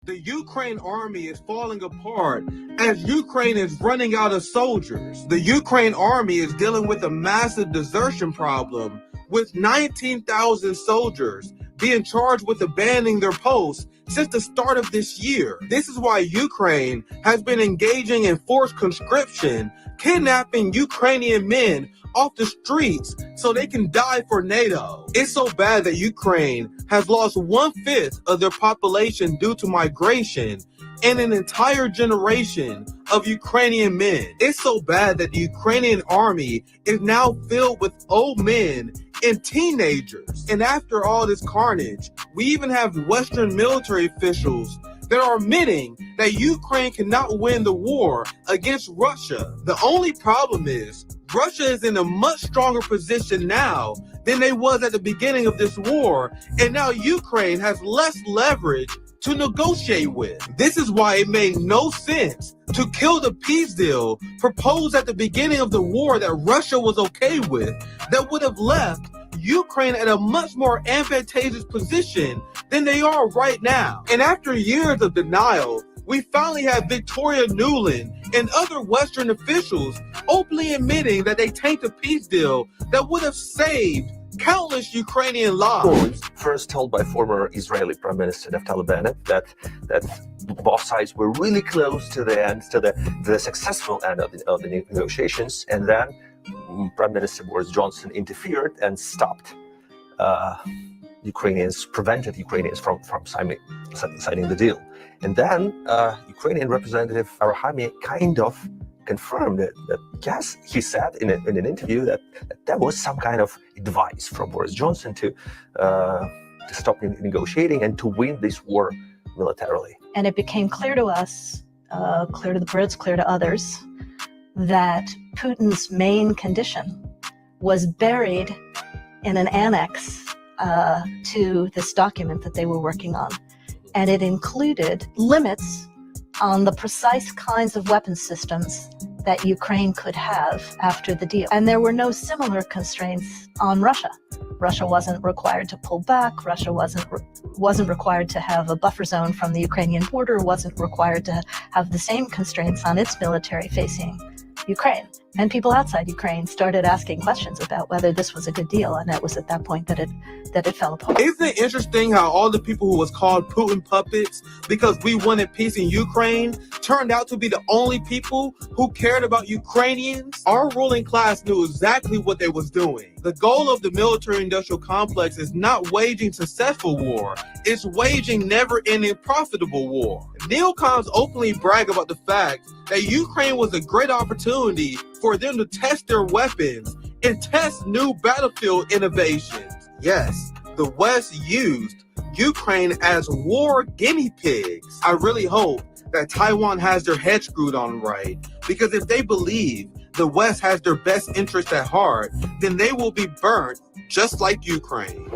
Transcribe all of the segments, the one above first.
The Ukraine army is falling apart as Ukraine is running out of soldiers. The Ukraine army is dealing with a massive desertion problem, with 19,000 soldiers being charged with abandoning their posts since the start of this year. This is why Ukraine has been engaging in forced conscription, kidnapping Ukrainian men off the streets so they can die for NATO. It's so bad that Ukraine has lost 1/5 of their population due to migration and an entire generation of Ukrainian men. It's so bad that the Ukrainian army is now filled with old men and teenagers. And after all this carnage, we even have Western military officials that are admitting that Ukraine cannot win the war against Russia. The only problem is Russia is in a much stronger position now than they was at the beginning of this war, and now Ukraine has less leverage to negotiate with. This is why it made no sense to kill the peace deal proposed at the beginning of the war that Russia was okay with, that would have left Ukraine at a much more advantageous position than they are right now. And after years of denial, we finally have Victoria Nuland and other Western officials openly admitting that they tanked a peace deal that would have saved countless Ukrainian lives. First told by former Israeli Prime Minister Naftali Bennett that both sides were really close to the end, to the successful end of the negotiations, and then Prime Minister Boris Johnson interfered and stopped prevented Ukrainians from signing the deal. And then Ukrainian Representative Arahami kind of confirmed that yes, he said in an interview that was some kind of advice from Boris Johnson to stop negotiating and to win this war militarily. And it became clear to us, clear to the Brits, clear to others, that Putin's main condition was buried in an annex to this document that they were working on. And it included limits on the precise kinds of weapon systems that Ukraine could have after the deal. And there were no similar constraints on Russia. Russia wasn't required to pull back. Russia wasn't required to have a buffer zone from the Ukrainian border, wasn't required to have the same constraints on its military facing Ukraine. And people outside Ukraine started asking questions about whether this was a good deal, and it was at that point that it fell apart. Isn't it interesting how all the people who was called Putin puppets because we wanted peace in Ukraine turned out to be the only people who cared about Ukrainians? Our ruling class knew exactly what they was doing. The goal of the military-industrial complex is not waging successful war, it's waging never-ending profitable war. Neocons openly brag about the fact that Ukraine was a great opportunity for them to test their weapons and test new battlefield innovations. Yes, the West used Ukraine as war guinea pigs. I really hope that Taiwan has their head screwed on right, because if they believe the West has their best interests at heart, then they will be burnt just like Ukraine.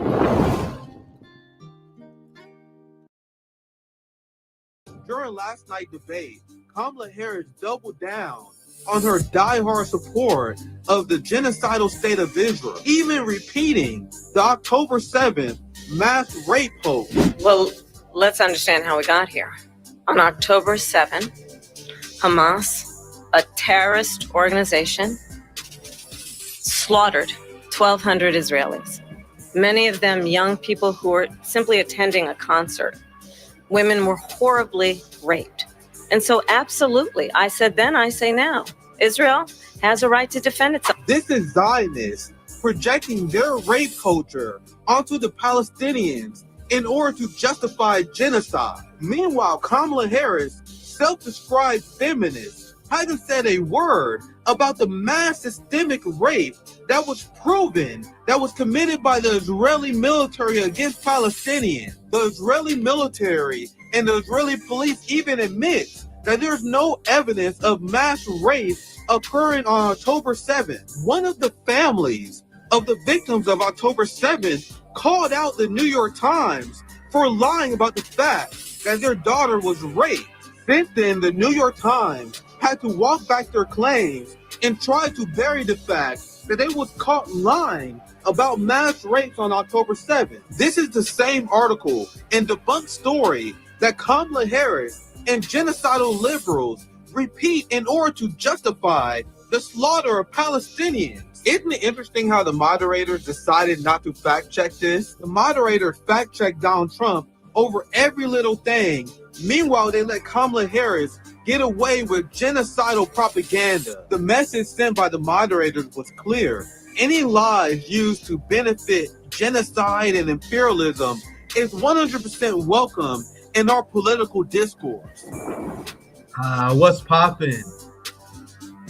During last night's debate, Kamala Harris doubled down on her diehard support of the genocidal state of Israel, even repeating the October 7th mass rape hoax. Well, let's understand how we got here. On October 7th, Hamas, a terrorist organization, slaughtered 1,200 Israelis, many of them young people who were simply attending a concert. Women were horribly raped. And so absolutely, I said then, I say now, Israel has a right to defend itself. This is Zionists projecting their rape culture onto the Palestinians in order to justify genocide. Meanwhile, Kamala Harris, self-described feminist, hasn't said a word about the mass systemic rape that was proven, that was committed by the Israeli military against Palestinians. The Israeli military and the Israeli police even admit that there's no evidence of mass rape occurring on October 7th. One of the families of the victims of October 7th called out the New York Times for lying about the fact that their daughter was raped. Since then, the New York Times had to walk back their claims and try to bury the fact that they was caught lying about mass rapes on October 7th. This is the same article and debunked story that Kamala Harris and genocidal liberals repeat in order to justify the slaughter of Palestinians. Isn't it interesting how the moderators decided not to fact check this? The moderators fact checked Donald Trump over every little thing. Meanwhile, they let Kamala Harris get away with genocidal propaganda. The message sent by the moderators was clear. Any lies used to benefit genocide and imperialism is 100% welcome in our political discourse. What's poppin'?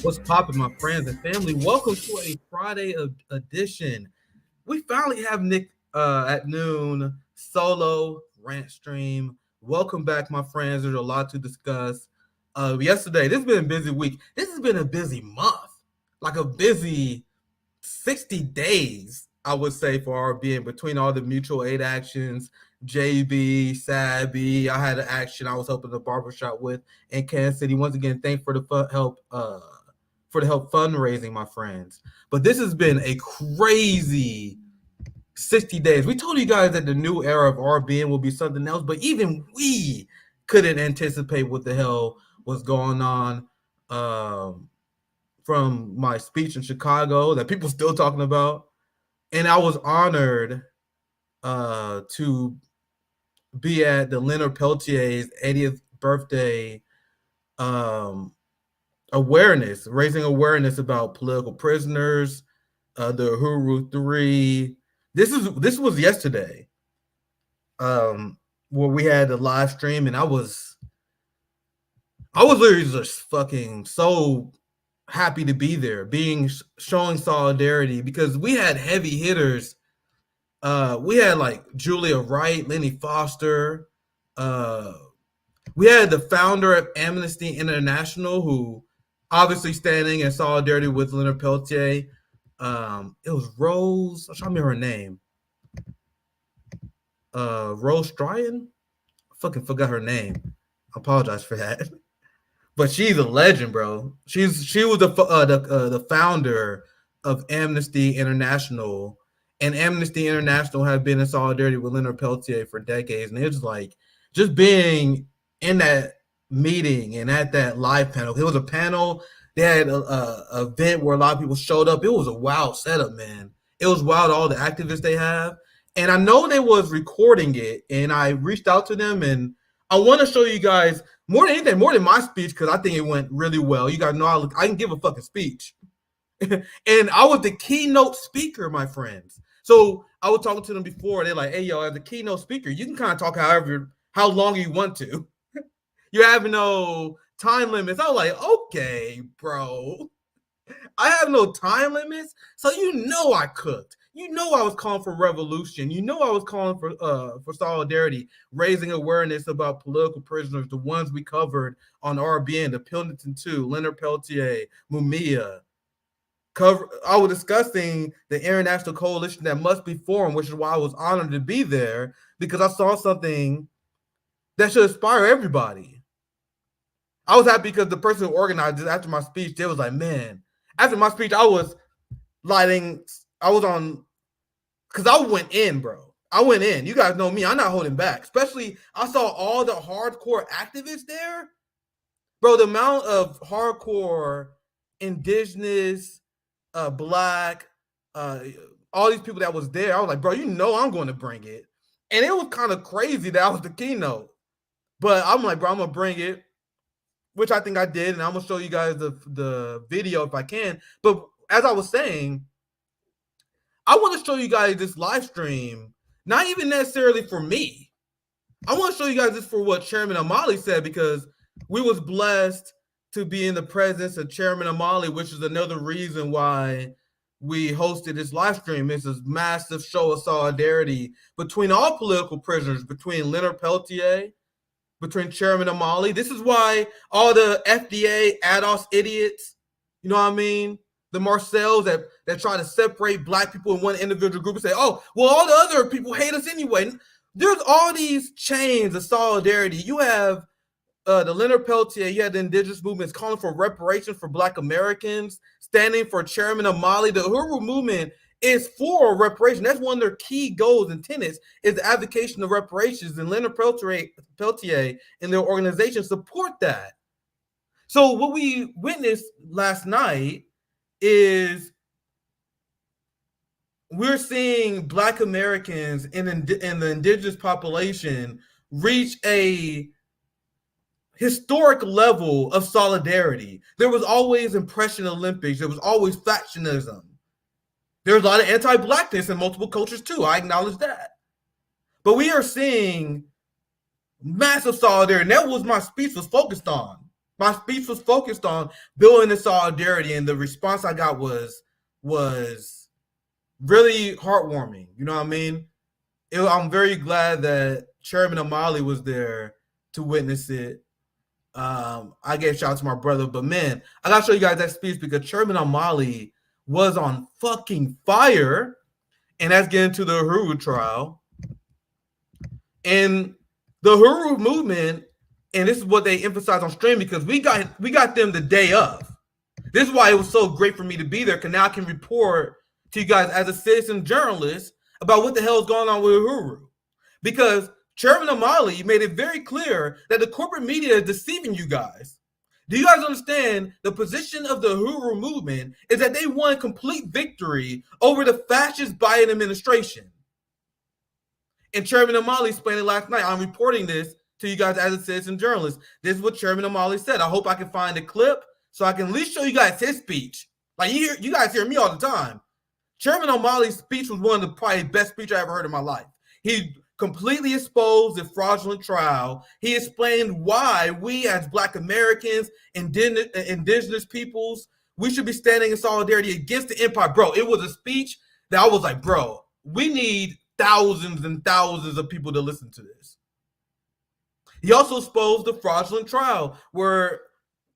What's poppin', my friends and family? Welcome to a Friday edition. We finally have Nick at noon solo rant stream. Welcome back, my friends. There's a lot to discuss. Yesterday, this has been a busy week. This has been a busy month, like a busy 60 days, I would say, for RB, between all the mutual aid actions, JB, Sabby. I had an action I was helping the barbershop with in Kansas City. Once again, thanks for the help fundraising, my friends. But this has been a crazy 60 days. We told you guys that the new era of RBN will be something else, but even we couldn't anticipate what the hell was going on. From my speech in Chicago that people still talking about. And I was honored to be at the Leonard Peltier's 80th birthday raising awareness about political prisoners, the Uhuru 3. This was yesterday, where we had a live stream, and I was literally just fucking so happy to be there, showing solidarity, because we had heavy hitters. We had like Julia Wright, Lenny Foster. We had the founder of Amnesty International, who obviously standing in solidarity with Leonard Peltier. It was Rose. I'm trying to remember her name. Rose Stryan. I fucking forgot her name. I apologize for that. But she's a legend, bro. She was the founder of Amnesty International, and Amnesty International have been in solidarity with Leonard Peltier for decades. And it's like just being in that meeting and at that live panel. It was a panel. They had a event where a lot of people showed up. It was a wild setup, man. It was wild, all the activists they have. And I know they was recording it, and I reached out to them, and I want to show you guys more than anything, more than my speech, because I think it went really well. You guys know I can give a fucking speech. And I was the keynote speaker, my friends. So I was talking to them before. They're like, hey, yo, as a keynote speaker, you can kind of talk how long you want to. You have no time limits. I was like, okay, bro. I have no time limits. So you know I cooked. You know I was calling for revolution. You know I was calling for solidarity, raising awareness about political prisoners, the ones we covered on RBN, the Pilkington 2, Leonard Peltier, Mumia. I was discussing the international coalition that must be formed, which is why I was honored to be there, because I saw something that should inspire everybody. I was happy because the person who organized it, after my speech, they was like, man, after my speech, I was on, because I went in, bro. I went in. You guys know me. I'm not holding back. Especially, I saw all the hardcore activists there. Bro, the amount of hardcore indigenous, black, all these people that was there, I was like, bro, you know I'm going to bring it. And it was kind of crazy that I was the keynote. But I'm like, bro, I'm going to bring it, which I think I did. And I'm going to show you guys the video if I can. But as I was saying, I want to show you guys this live stream, not even necessarily for me. I want to show you guys this for what Chairman Amali said, because we was blessed to be in the presence of Chairman Amali, which is another reason why we hosted this live stream. It's a massive show of solidarity between all political prisoners, between Leonard Peltier, between Chairman Amali. This is why all the FDA ADOS idiots, you know what I mean? The Marcells that try to separate black people in one individual group and say, oh, well, all the other people hate us anyway. There's all these chains of solidarity. You have the Leonard Peltier, you had the indigenous movements calling for reparations for black Americans, standing for Chairman Amali. The Uhuru movement is for reparation. That's one of their key goals and tenets is the advocacy of reparations, and Leonard Peltier and their organization support that. So what we witnessed last night is we're seeing Black Americans and the indigenous population reach a historic level of solidarity. There was always Impression Olympics. There was always factionism. There's a lot of anti-Blackness in multiple cultures too. I acknowledge that. But we are seeing massive solidarity. And that was my speech was focused on. My speech was focused on building the solidarity, and the response I got was really heartwarming. You know what I mean? I'm very glad that Chairman O'Malley was there to witness it. I gave shout out to my brother, but man, I gotta show you guys that speech because Chairman O'Malley was on fucking fire. And that's getting to the Uhuru trial. And the Uhuru movement, and this is what they emphasize on stream because we got them the day of. This is why it was so great for me to be there, because now I can report to you guys as a citizen journalist about what the hell is going on with Uhuru. Because Chairman O'Malley made it very clear that the corporate media is deceiving you guys. Do you guys understand the position of the Uhuru movement is that they won complete victory over the fascist Biden administration? And Chairman O'Malley explained it last night. I'm reporting this to you guys as a citizen journalist. This is what Chairman O'Malley said. I hope I can find a clip so I can at least show you guys his speech. Like you guys hear me all the time. Chairman O'Malley's speech was one of the probably best speeches I ever heard in my life. He completely exposed the fraudulent trial. He explained why we as Black Americans, indigenous peoples, we should be standing in solidarity against the empire. Bro, it was a speech that I was like, bro, we need thousands and thousands of people to listen to this. He also exposed the fraudulent trial where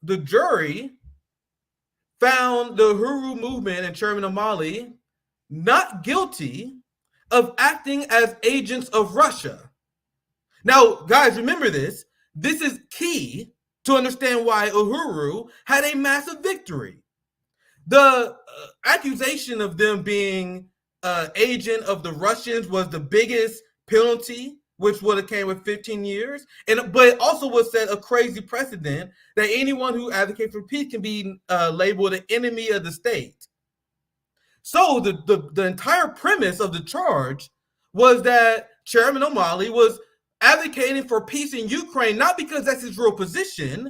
the jury found the Uhuru movement and Chairman O'Malley not guilty of acting as agents of Russia. Now, guys, remember this. This is key to understand why Uhuru had a massive victory. The accusation of them being agent of the Russians was the biggest penalty, which would have came with 15 years. But it also was set a crazy precedent that anyone who advocates for peace can be labeled an enemy of the state. So the entire premise of the charge was that Chairman O'Malley was advocating for peace in Ukraine, not because that's his real position,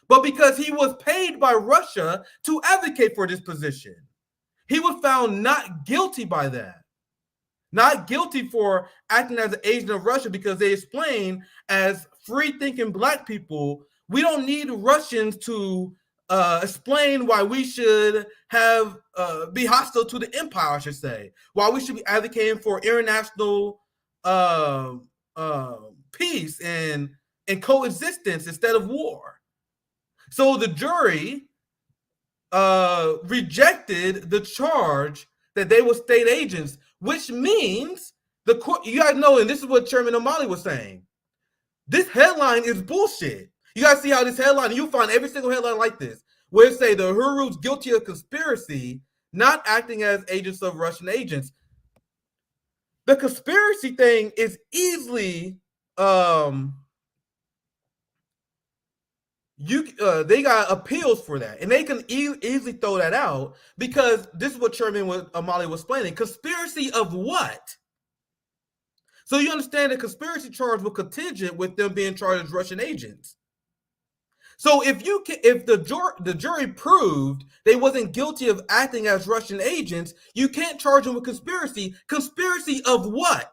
but because he was paid by Russia to advocate for this position. He was found not guilty by that. Not guilty for acting as an agent of Russia because they explain as free-thinking Black people, we don't need Russians to explain why we should have be hostile to the empire, I should say. Why we should be advocating for international peace and coexistence instead of war. So the jury rejected the charge that they were state agents, which means the court, you guys know, and this is what Chairman O'Malley was saying. This headline is bullshit. You guys see how this headline, and you'll find every single headline like this, where it say the Uhuru's guilty of conspiracy, not acting as agents of Russian agents. The conspiracy thing is easily, they got appeals for that, and they can easily throw that out because this is what Chairman O'Malley was explaining. Conspiracy of what? So you understand the conspiracy charge was contingent with them being charged as Russian agents. So if the jury proved they wasn't guilty of acting as Russian agents, you can't charge them with conspiracy. Conspiracy of what?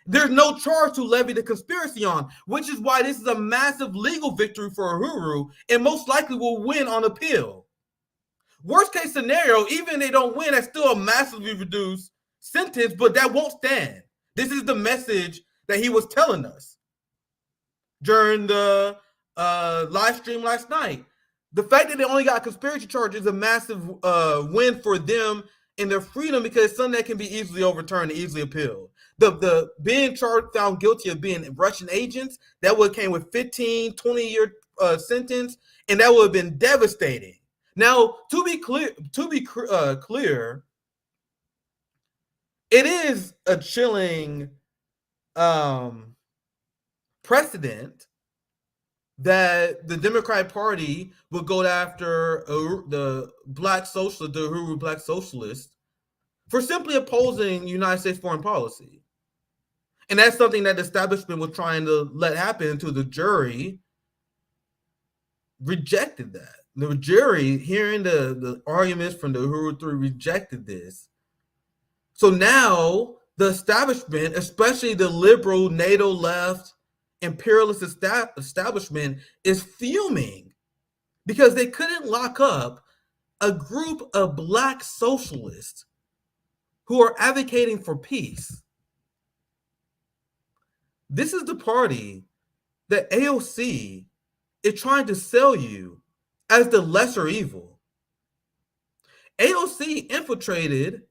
There's no charge to levy the conspiracy on, which is why this is a massive legal victory for Uhuru and most likely will win on appeal. Worst case scenario, even if they don't win, that's still a massively reduced sentence, but that won't stand. This is the message that he was telling us during the live stream last night. The fact that they only got conspiracy charges is a massive win for them and their freedom because it's something that can be easily overturned and easily appealed. The being charged, found guilty of being Russian agents, that would have came with 15, 20-year sentence, and that would have been devastating. Now, to be clear, it is a chilling precedent that the Democratic Party would go after the Black Socialist, the Uhuru Black Socialists, for simply opposing United States foreign policy. And that's something that the establishment was trying to let happen until the jury rejected that. The jury, hearing the arguments from the Uhuru 3, rejected this. So now the establishment, especially the liberal, NATO left, imperialist establishment, is fuming because they couldn't lock up a group of Black socialists who are advocating for peace. This is the party that AOC is trying to sell you as the lesser evil. AOC infiltrated,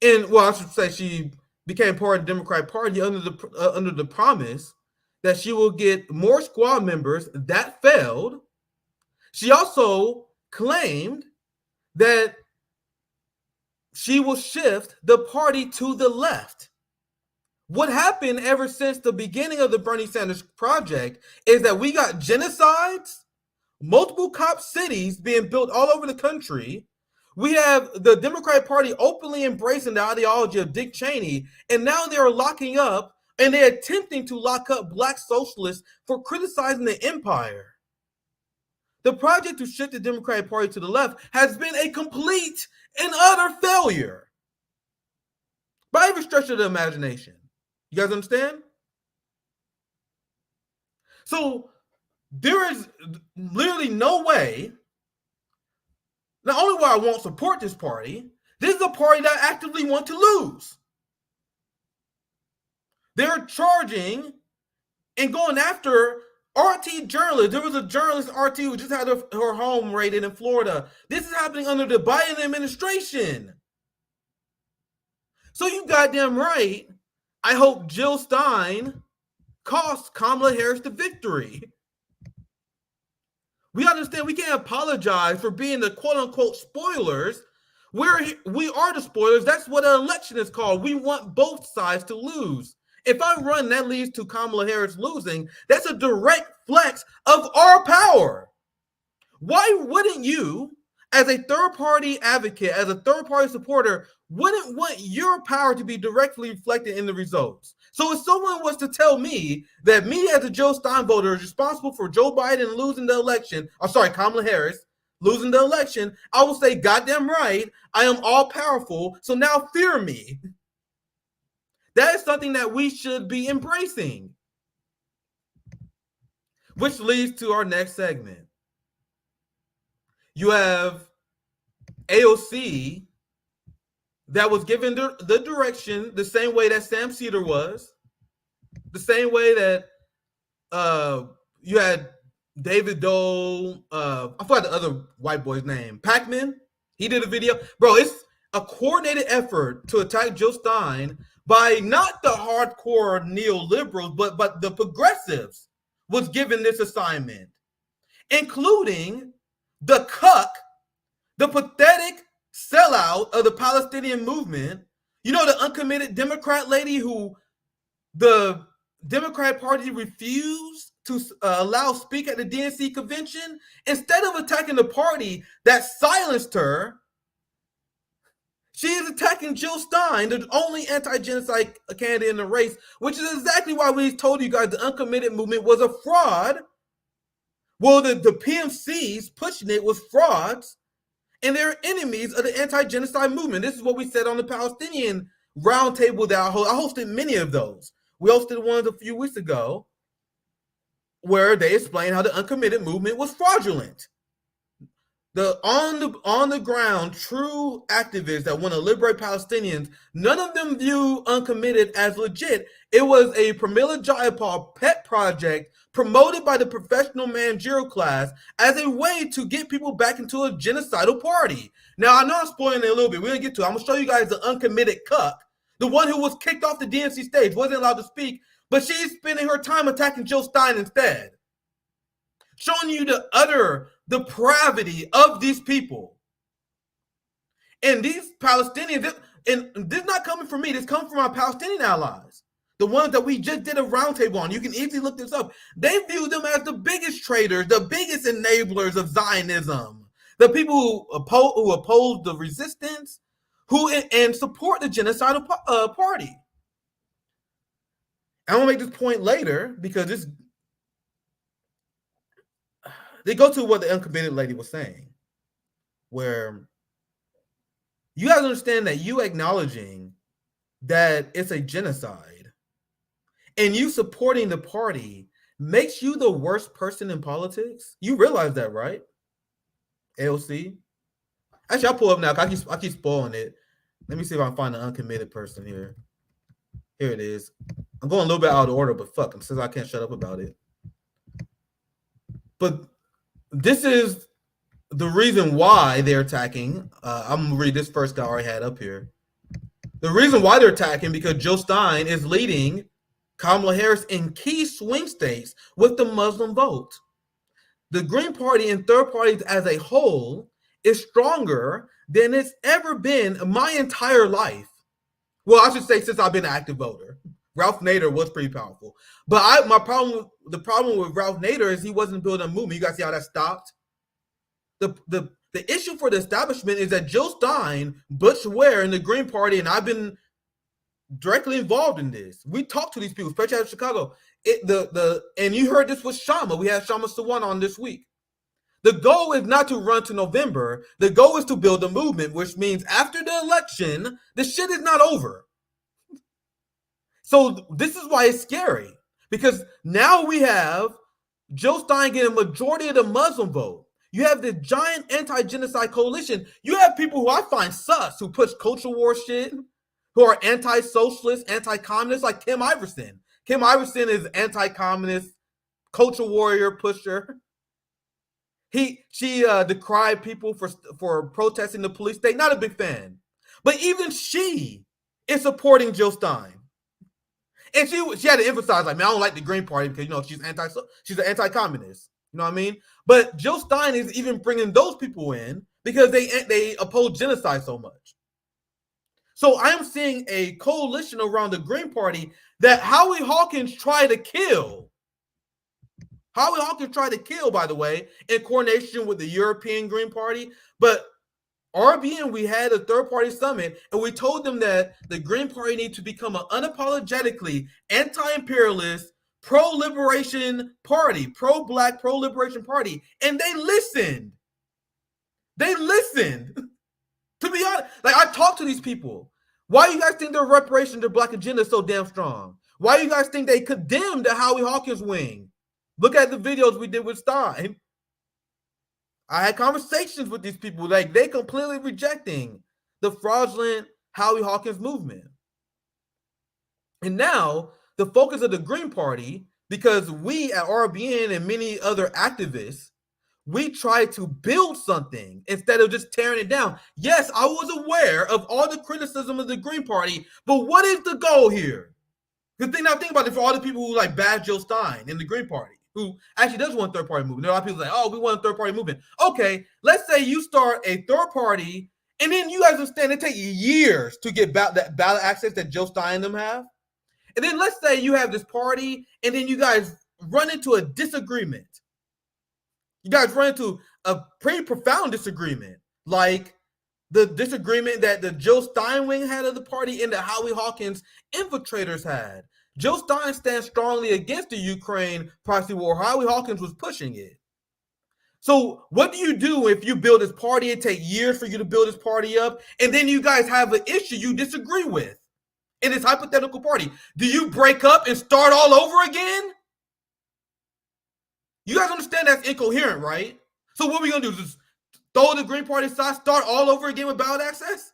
I should say she became part of the Democratic Party under the promise that she will get more squad members. That failed. She also claimed that she will shift the party to the left. What happened ever since the beginning of the Bernie Sanders project is that we got genocides, multiple cop cities being built all over the country. We have the Democratic Party openly embracing the ideology of Dick Cheney, and now they are locking up and they're attempting to lock up Black socialists for criticizing the empire. The project to shift the Democratic Party to the left has been a complete and utter failure by every stretch of the imagination. You guys understand? So there is literally no way. Not only why I won't support this party, this is a party that I actively want to lose. They're charging and going after RT journalists. There was a journalist, RT, who just had her home raided in Florida. This is happening under the Biden administration. So you goddamn right. I hope Jill Stein cost Kamala Harris the victory. We understand we can't apologize for being the quote-unquote spoilers. We are the spoilers. That's what an election is called. We want both sides to lose. If I run that leads to Kamala Harris losing, that's a direct flex of our power. Why wouldn't you, as a third-party advocate, as a third-party supporter, wouldn't want your power to be directly reflected in the results? So if someone was to tell me that me as a Joe Stein voter is responsible for Joe Biden losing the election, Kamala Harris losing the election, I will say, goddamn right, I am all powerful, so now fear me. That is something that we should be embracing. Which leads to our next segment. You have AOC that was given the direction the same way that Sam Cedar was, the same way that you had David Dole, I forgot the other white boy's name, Pac-Man. He did a video. Bro, it's a coordinated effort to attack Jill Stein by not the hardcore neoliberals, but the progressives was given this assignment, including the cuck, the pathetic sellout of the Palestinian movement. You know, the uncommitted Democrat lady who the Democratic Party refused to allow speak at the DNC convention? Instead of attacking the party that silenced her, she is attacking Jill Stein, the only anti-genocide candidate in the race, which is exactly why we told you guys the uncommitted movement was a fraud. Well, the PMCs pushing it was frauds, and they're enemies of the anti-genocide movement. This is what we said on the Palestinian roundtable that I hosted many of those. We hosted one a few weeks ago where they explained how the uncommitted movement was fraudulent. The on the ground true activists that want to liberate Palestinians, none of them view uncommitted as legit. It was a Pramila Jayapal pet project promoted by the professional managerial class as a way to get people back into a genocidal party. Now, I know I'm spoiling it a little bit. We're going to get to it. I'm going to show you guys the uncommitted cuck, the one who was kicked off the DNC stage, wasn't allowed to speak, but she's spending her time attacking Jill Stein instead. Showing you the utter depravity of these people. And these Palestinians, and this is not coming from me, this comes from our Palestinian allies, the ones that we just did a roundtable on. You can easily look this up. They view them as the biggest traitors, the biggest enablers of Zionism, the people who oppose the resistance, and support the genocidal party. I'm gonna make this point later because they go to what the uncommitted lady was saying, where you guys understand that you acknowledging that it's a genocide and you supporting the party makes you the worst person in politics. You realize that, right? AOC. Actually, I'll pull up now. I keep spoiling it. Let me see if I can find an uncommitted person here. Here it is. I'm going a little bit out of order, but fuck them, since I can't shut up about it. But this is the reason why they're attacking. I'm gonna read this first that I already had up here. The reason why they're attacking because Joe Stein is leading Kamala Harris in key swing states with the Muslim vote. The Green Party and third parties as a whole is stronger than it's ever been in my entire life. Well, I should say since I've been an active voter. Ralph Nader was pretty powerful. But the problem with Ralph Nader is he wasn't building a movement. You guys see how that stopped? The issue for the establishment is that Joe Stein, Butch Ware, and the Green Party, and I've been directly involved in this. We talked to these people, especially out of Chicago. And you heard this with Shama. We had Shama Sawan on this week. The goal is not to run to November. The goal is to build a movement, which means after the election, the shit is not over. So this is why it's scary, because now we have Joe Stein getting a majority of the Muslim vote. You have the giant anti-genocide coalition. You have people who I find sus, who push culture war shit, who are anti-socialist, anti-communist, like Kim Iverson. Kim Iverson is anti-communist, culture warrior pusher. She decried people for protesting the police state. Not a big fan. But even she is supporting Joe Stein. And she had to emphasize, like, man, I don't like the Green Party because, you know, she's an anti-communist. You know what I mean? But Joe Stein is even bringing those people in because they oppose genocide so much. So I am seeing a coalition around the Green Party that Howie Hawkins tried to kill. Howie Hawkins tried to kill, by the way, in coordination with the European Green Party. But RBN, we had a third-party summit, and we told them that the Green Party needs to become an unapologetically anti-imperialist, pro-liberation party, pro-black, pro-liberation party. And they listened. They listened. To be honest, like, I talked to these people. Why do you guys think their reparations, their black agenda is so damn strong? Why do you guys think they condemned the Howie Hawkins wing? Look at the videos we did with Stein. I had conversations with these people, like, they completely rejecting the fraudulent Howie Hawkins movement. And now the focus of the Green Party, because we at RBN and many other activists, we try to build something instead of just tearing it down. Yes, I was aware of all the criticism of the Green Party, but what is the goal here? Because think about it, for all the people who like bash Joe Stein in the Green Party, who actually does want a third-party movement. There are a lot of people like, oh, we want a third-party movement. Okay, let's say you start a third party, and then you guys understand it takes years to get that ballot access that Joe Stein and them have. And then let's say you have this party, and then you guys run into a disagreement. You guys run into a pretty profound disagreement, like the disagreement that the Joe Stein wing had of the party and the Howie Hawkins infiltrators had. Joe Stein stands strongly against the Ukraine proxy war. Howie Hawkins was pushing it. So what do you do if you build this party? It takes years for you to build this party up, and then you guys have an issue you disagree with in this hypothetical party. Do you break up and start all over again? You guys understand that's incoherent, right? So what are we going to do? Just throw the Green Party aside, start all over again with ballot access?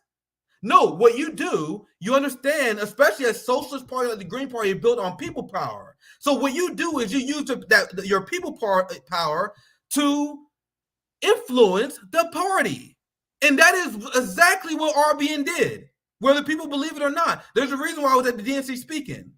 No, what you do, you understand, especially a socialist party like the Green Party is built on people power. So what you do is you use your people power to influence the party. And that is exactly what RBN did, whether people believe it or not. There's a reason why I was at the DNC speaking.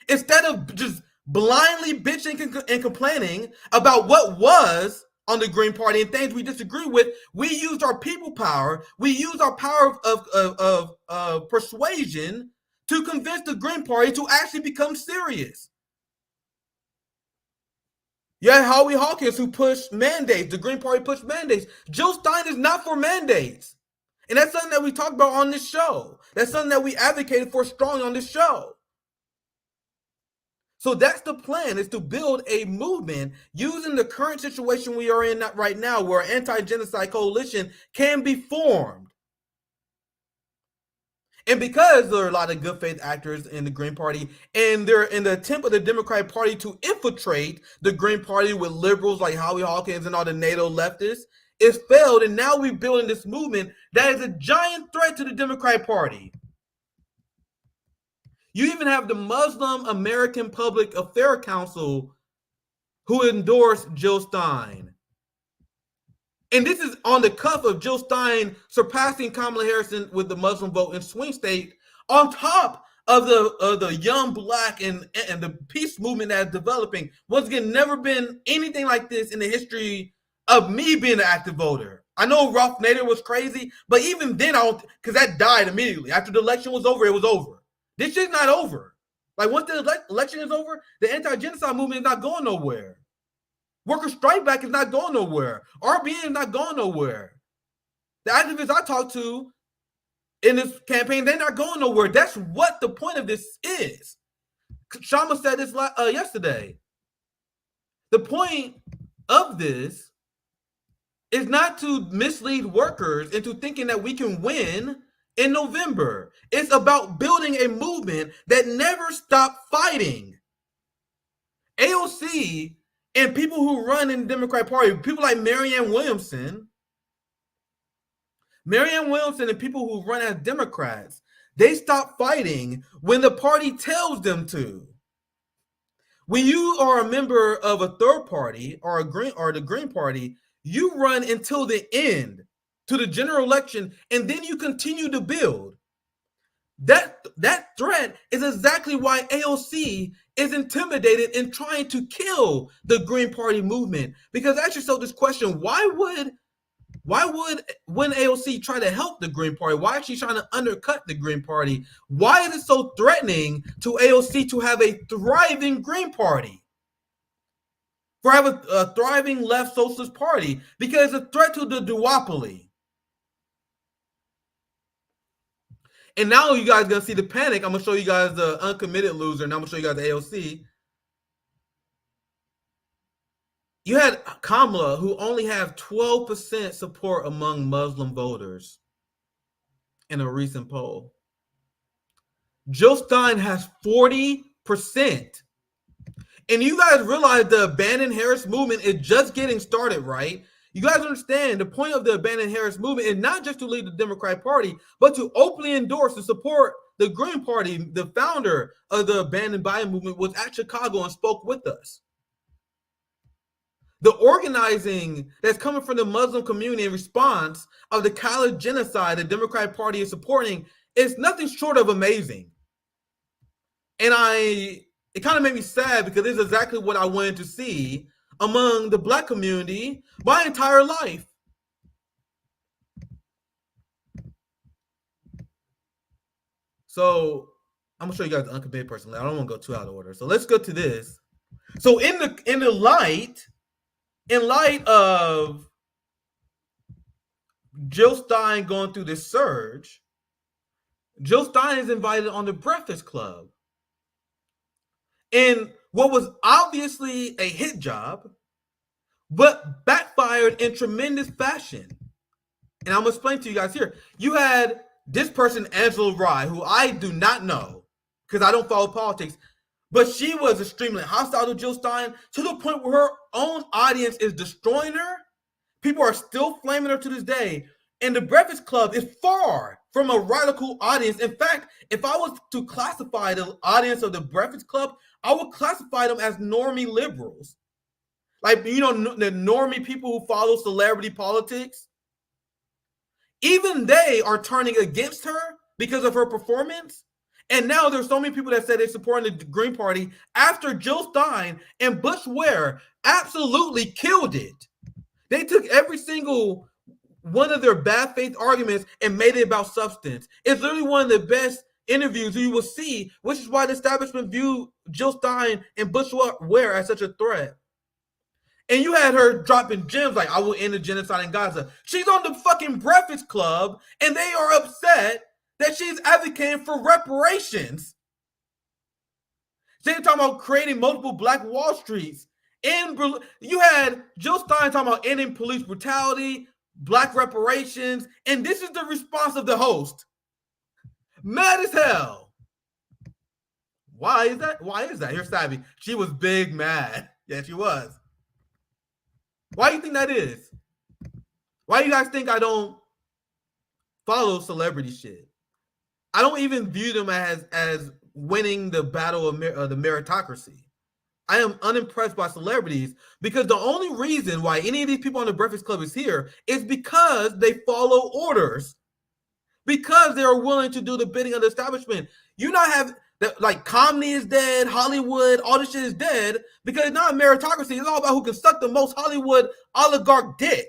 Instead of just blindly bitching and complaining about what was on the Green Party and things we disagree with, we used our people power. We used our power of persuasion to convince the Green Party to actually become serious. You had Howie Hawkins who pushed mandates. The Green Party pushed mandates. Jill Stein is not for mandates. And that's something that we talked about on this show. That's something that we advocated for strongly on this show. So that's the plan, is to build a movement using the current situation we are in right now, where an anti-genocide coalition can be formed. And because there are a lot of good faith actors in the Green Party, and they're in the attempt of the Democratic Party to infiltrate the Green Party with liberals like Howie Hawkins and all the NATO leftists, it's failed. And now we're building this movement that is a giant threat to the Democratic Party. You even have the Muslim American Public Affairs Council who endorsed Jill Stein. And this is on the cuff of Jill Stein surpassing Kamala Harris with the Muslim vote in swing state, on top of the young black and the peace movement that's developing. Once again, never been anything like this in the history of me being an active voter. I know Ralph Nader was crazy, but even then, because that died immediately. After the election was over, it was over. This shit's not over. Like, once the election is over, the anti-genocide movement is not going nowhere. Worker Strike Back is not going nowhere. RBN is not going nowhere. The activists I talked to in this campaign, they're not going nowhere. That's what the point of this is. Shama said this yesterday. The point of this is not to mislead workers into thinking that we can win in November. It's about building a movement that never stopped fighting. AOC and people who run in the Democratic Party, people like Marianne Williamson and people who run as Democrats, they stop fighting when the party tells them to. When you are a member of a third party or the Green Party, you run until the end, to the general election, and then you continue to build. That threat is exactly why AOC is intimidated and trying to kill the Green Party movement. Because ask yourself this question: why would when AOC try to help the Green Party? Why is she trying to undercut the Green Party? Why is it so threatening to AOC to have a thriving Green Party? For have a thriving left socialist party? Because it's a threat to the duopoly. And now you guys are going to see the panic. I'm going to show you guys the uncommitted loser, and I'm going to show you guys the AOC. You had Kamala, who only have 12% support among Muslim voters in a recent poll. Jill Stein has 40%. And you guys realize the Abandon Harris movement is just getting started, right? You guys understand the point of the Abandon Harris movement is not just to lead the Democratic Party, but to openly endorse and support the Green Party. The founder of the Abandon Biden movement was at Chicago and spoke with us. The organizing that's coming from the Muslim community in response of the college genocide the Democratic Party is supporting is nothing short of amazing. And it kind of made me sad, because this is exactly what I wanted to see among the Black community my entire life. So I'm gonna show you guys the uncommitted person. I don't want to go too out of order. So let's go to this. So in light of Jill Stein going through this surge, Jill Stein is invited on the Breakfast Club. And what was obviously a hit job, but backfired in tremendous fashion. And I'm going to explain to you guys here. You had this person, Angela Rye, who I do not know because I don't follow politics, but she was extremely hostile to Jill Stein, to the point where her own audience is destroying her. People are still flaming her to this day. And the Breakfast Club is far from a radical audience. In fact, if I was to classify the audience of the Breakfast Club, I would classify them as normie liberals. Like, the normie people who follow celebrity politics. Even they are turning against her because of her performance. And now there's so many people that say they're supporting the Green Party after Jill Stein and Bush Ware absolutely killed it. They took every single one of their bad faith arguments and made it about substance. It's literally one of the best interviews you will see, which is why the establishment viewed Jill Stein and Bush Ware as such a threat. And you had her dropping gems like, I will end the genocide in Gaza. She's on the fucking Breakfast Club, and they are upset that she's advocating for reparations. They're talking about creating multiple Black Wall Streets. You had Jill Stein talking about ending police brutality, Black reparations, and this is the response of the host. Mad as hell. Why is that? Here's Savvy. She was big mad. Yeah, she was. Why do you think that is? Why do you guys think I don't follow celebrity shit? I don't even view them as winning the battle of the meritocracy. I am unimpressed by celebrities because the only reason why any of these people on the Breakfast Club is here is because they follow orders, because they are willing to do the bidding of the establishment. You not have that, like, comedy is dead, Hollywood, all this shit is dead because it's not a meritocracy. It's all about who can suck the most Hollywood oligarch dick.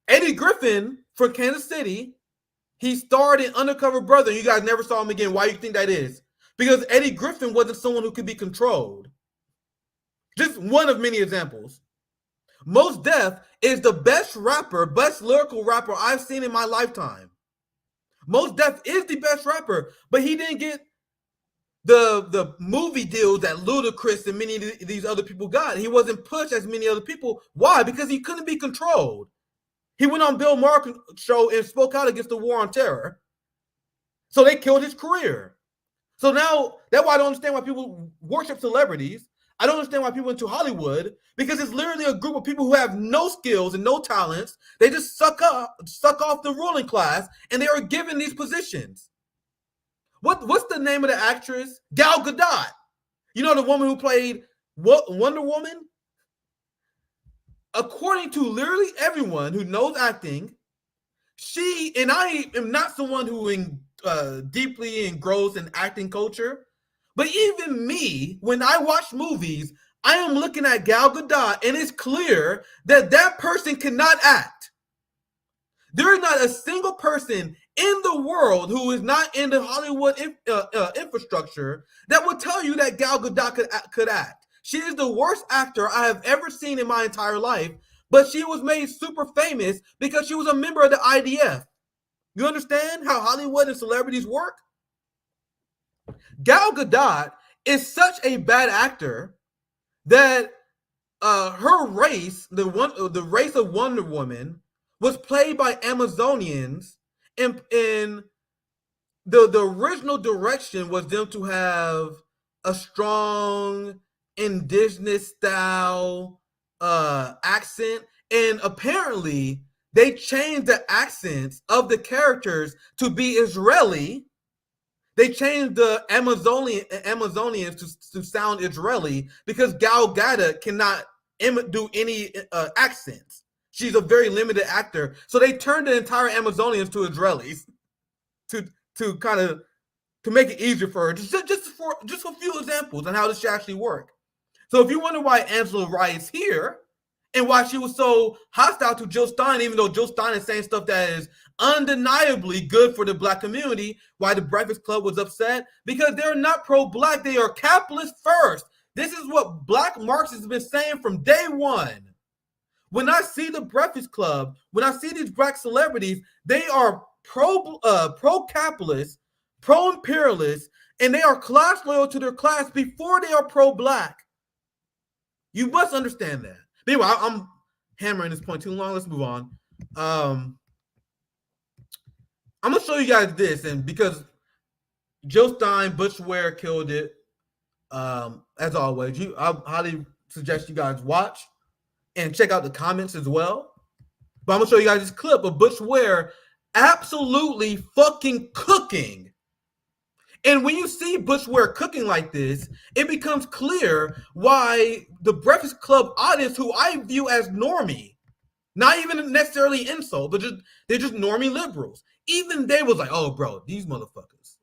Eddie Griffin for Kansas City, he starred in Undercover Brother. You guys never saw him again. Why do you think that is? Because Eddie Griffin wasn't someone who could be controlled. Just one of many examples. Mos Def is the best rapper, best lyrical rapper I've seen in my lifetime. Mos Def is the best rapper, but he didn't get the movie deals that Ludacris and many of these other people got. He wasn't pushed as many other people. Why? Because he couldn't be controlled. He went on Bill Maher's show and spoke out against the war on terror. So they killed his career. So now, that's why I don't understand why people worship celebrities. I don't understand why people went to Hollywood, because it's literally a group of people who have no skills and no talents. They just suck off the ruling class, and they are given these positions. What's the name of the actress? Gal Gadot. You know, the woman who played Wonder Woman? According to literally everyone who knows acting, and I am not someone who deeply engrossed in acting culture, but even me, when I watch movies, I am looking at Gal Gadot, and it's clear that that person cannot act. There is not a single person in the world who is not in the Hollywood infrastructure that would tell you that Gal Gadot could act. She is the worst actor I have ever seen in my entire life, but she was made super famous because she was a member of the IDF. You understand how Hollywood and celebrities work? Gal Gadot is such a bad actor that her race, the race of Wonder Woman, was played by Amazonians, and the original direction was them to have a strong indigenous style accent, and apparently they changed the accents of the characters to be Israeli. They changed the Amazonians to sound Israeli because Gal Gadot cannot do any accents. She's a very limited actor, so they turned the entire Amazonians to Israelis to kind of to make it easier for her. Just a few examples on how this should actually work. So if you wonder why Angela Rye is here and why she was so hostile to Jill Stein, even though Jill Stein is saying stuff that is undeniably good for the Black community, why the Breakfast Club was upset, because they're not pro-Black, they are capitalist first. This is what Black Marxists have been saying from day one. When I see the Breakfast Club, when I see these Black celebrities, they are pro-capitalist, pro-imperialist, and they are class loyal to their class before they are pro-Black. You must understand that. But anyway, I'm hammering this point too long. Let's move on. I'm going to show you guys this, and because Jill Stein, Bush Ware killed it, as always, I highly suggest you guys watch and check out the comments as well. But I'm going to show you guys this clip of Bush Ware absolutely fucking cooking. And when you see Bush Ware cooking like this, it becomes clear why the Breakfast Club audience, who I view as normie, not even necessarily insult, but they're just normie liberals. Even they was like, oh, bro, these motherfuckers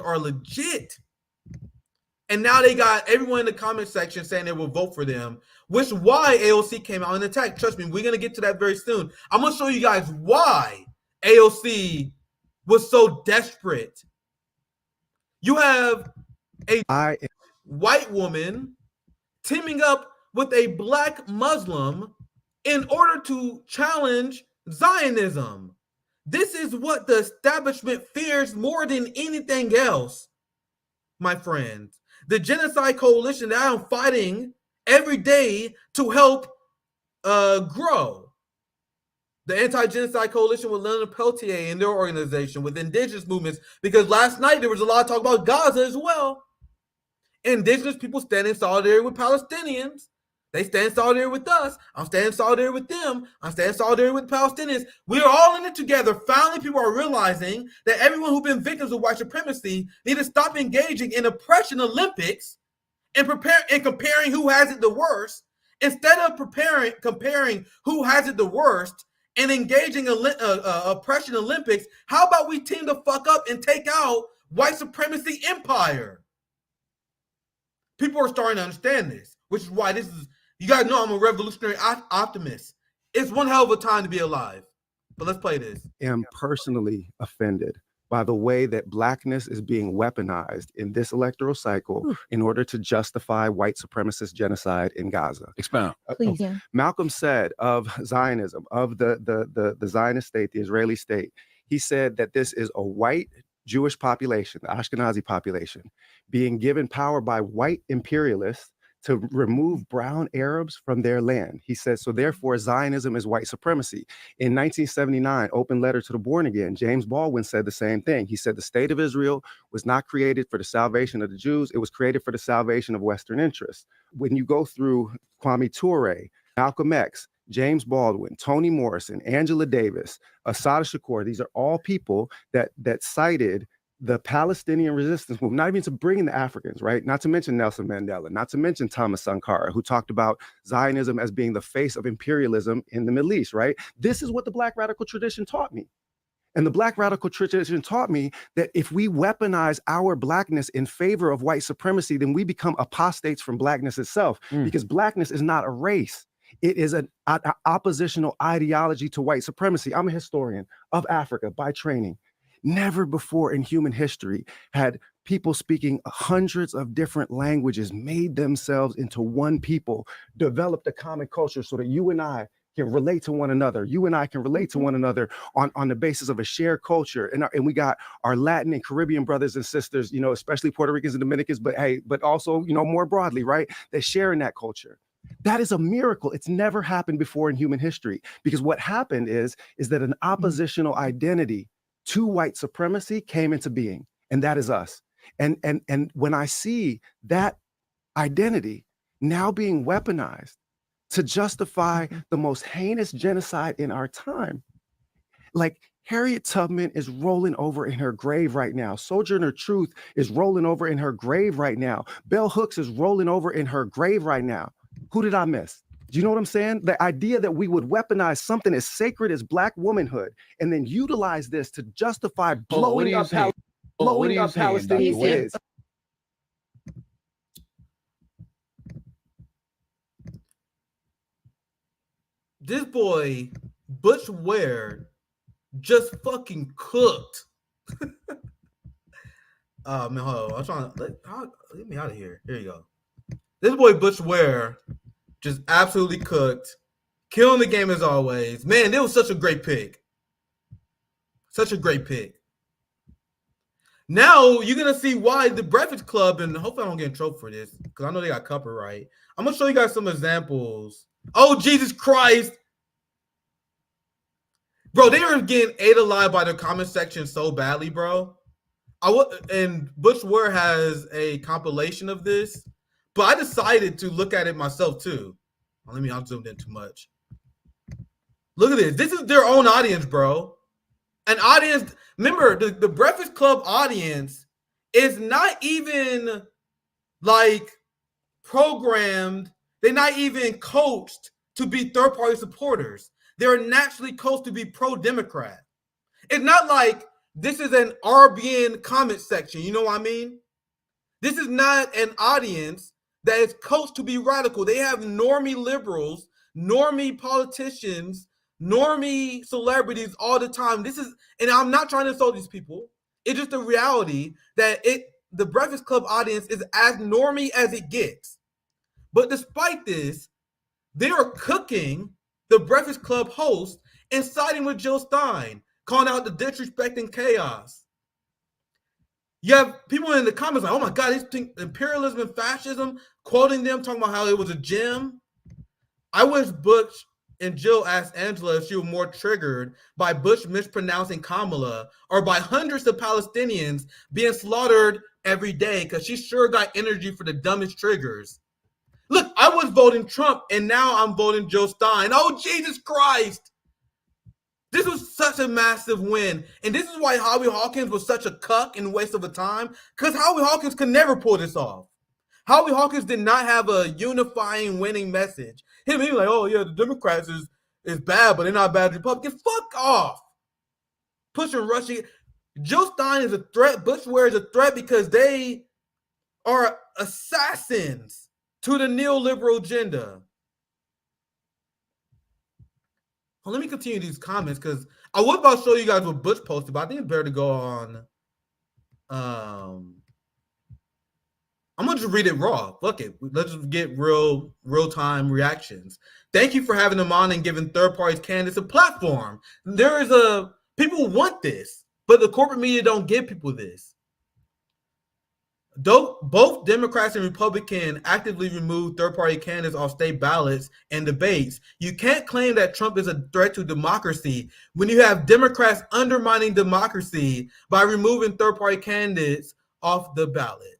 are legit. And now they got everyone in the comment section saying they will vote for them, which is why AOC came out and attacked. Trust me, we're going to get to that very soon. I'm going to show you guys why AOC was so desperate. You have a white woman teaming up with a black Muslim in order to challenge Zionism. This is what the establishment fears more than anything else, my friends. The Genocide Coalition that I'm fighting every day to help grow. The Anti-Genocide Coalition with Leonard Peltier and their organization, with indigenous movements, because last night there was a lot of talk about Gaza as well. Indigenous people stand in solidarity with Palestinians. They stand in solidarity with us. I'm standing in solidarity with them. I'm standing in solidarity with Palestinians. We are all in it together. Finally, people are realizing that everyone who's been victims of white supremacy need to stop engaging in oppression Olympics and comparing who has it the worst. Instead of comparing who has it the worst and engaging oppression Olympics, how about we team the fuck up and take out white supremacy empire? People are starting to understand this, which is why this is, you guys know I'm a revolutionary optimist. It's one hell of a time to be alive. But let's play this. I am personally offended by the way that blackness is being weaponized in this electoral cycle in order to justify white supremacist genocide in Gaza. Expound. Please. Malcolm said of Zionism, of the Zionist state, the Israeli state, he said that this is a white Jewish population, the Ashkenazi population, being given power by white imperialists to remove brown Arabs from their land. He says, so therefore Zionism is white supremacy. In 1979, Open Letter to the Born Again, James Baldwin said the same thing. He said the state of Israel was not created for the salvation of the Jews. It was created for the salvation of Western interests. When you go through Kwame Ture, Malcolm X, James Baldwin, Toni Morrison, Angela Davis, Assata Shakur, these are all people that cited the Palestinian resistance movement, not even to bring in the Africans, right? Not to mention Nelson Mandela, not to mention Thomas Sankara, who talked about Zionism as being the face of imperialism in the Middle East, right? This is what the Black radical tradition taught me. And the Black radical tradition taught me that if we weaponize our Blackness in favor of white supremacy, then we become apostates from Blackness itself, because Blackness is not a race. It is an oppositional ideology to white supremacy. I'm a historian of Africa by training. Never before in human history had people speaking hundreds of different languages made themselves into one people, developed a common culture so that you and I can relate to one another. You and I can relate to one another on the basis of a shared culture. And we got our Latin and Caribbean brothers and sisters, you know, especially Puerto Ricans and Dominicans, but also, you know, more broadly, right? They share in that culture. That is a miracle. It's never happened before in human history, because what happened is that an oppositional identity to white supremacy came into being, and that is us. And when I see that identity now being weaponized to justify the most heinous genocide in our time, like Harriet Tubman is rolling over in her grave right now. Sojourner Truth is rolling over in her grave right now. Bell Hooks is rolling over in her grave right now. Who did I miss? Do you know what I'm saying? The idea that we would weaponize something as sacred as Black womanhood and then utilize this to justify blowing up Palestinian kids. This boy, Butch Ware, just fucking cooked. Oh man, hold on. I'm trying to let me out of here. Here you go. This boy Butch Ware just absolutely cooked, killing the game as always. Man, it was such a great pick. Such a great pick. Now you're gonna see why the Breakfast Club, and hopefully I don't get in trouble for this because I know they got copyright. I'm gonna show you guys some examples. Oh Jesus Christ, bro! They were getting ate alive by the comment section so badly, bro. And Butch Ware has a compilation of this, but I decided to look at it myself too. I'll zoom in too much. Look at this. This is their own audience, bro. An audience. Remember, the Breakfast Club audience is not even like programmed. They're not even coached to be third-party supporters. They're naturally coached to be pro-Democrat. It's not like this is an RBN comment section. You know what I mean? This is not an audience that is coached to be radical. They have normie liberals, normie politicians, normie celebrities all the time. This is, and I'm not trying to insult these people. It's just the reality that the Breakfast Club audience is as normie as it gets. But despite this, they are cooking the Breakfast Club host and siding with Jill Stein, calling out the disrespect and chaos. You have people in the comments like, oh my God, these think imperialism and fascism, quoting them, talking about how it was a gem. I wish Bush and Jill asked Angela if she was more triggered by Bush mispronouncing Kamala or by hundreds of Palestinians being slaughtered every day, because she sure got energy for the dumbest triggers. Look, I was voting Trump, and now I'm voting Jill Stein. Oh, Jesus Christ. This was such a massive win. And this is why Howie Hawkins was such a cuck and waste of a time, because Howie Hawkins could never pull this off. Howie Hawkins did not have a unifying winning message. He was like, oh, yeah, the Democrats is bad, but they're not bad Republicans. Fuck off. Pushing Russia. Jill Stein is a threat. Bush is a threat because they are assassins to the neoliberal agenda. Well, let me continue these comments because I was about to show you guys what Bush posted, but I think it's better to go on. I'm gonna just read it raw. Fuck it. Let's just get real-time reactions. Thank you for having them on and giving third-party candidates a platform. People want this, but the corporate media don't give people this. Though both Democrats and Republicans actively remove third-party candidates off state ballots and debates, you can't claim that Trump is a threat to democracy when you have Democrats undermining democracy by removing third-party candidates off the ballot.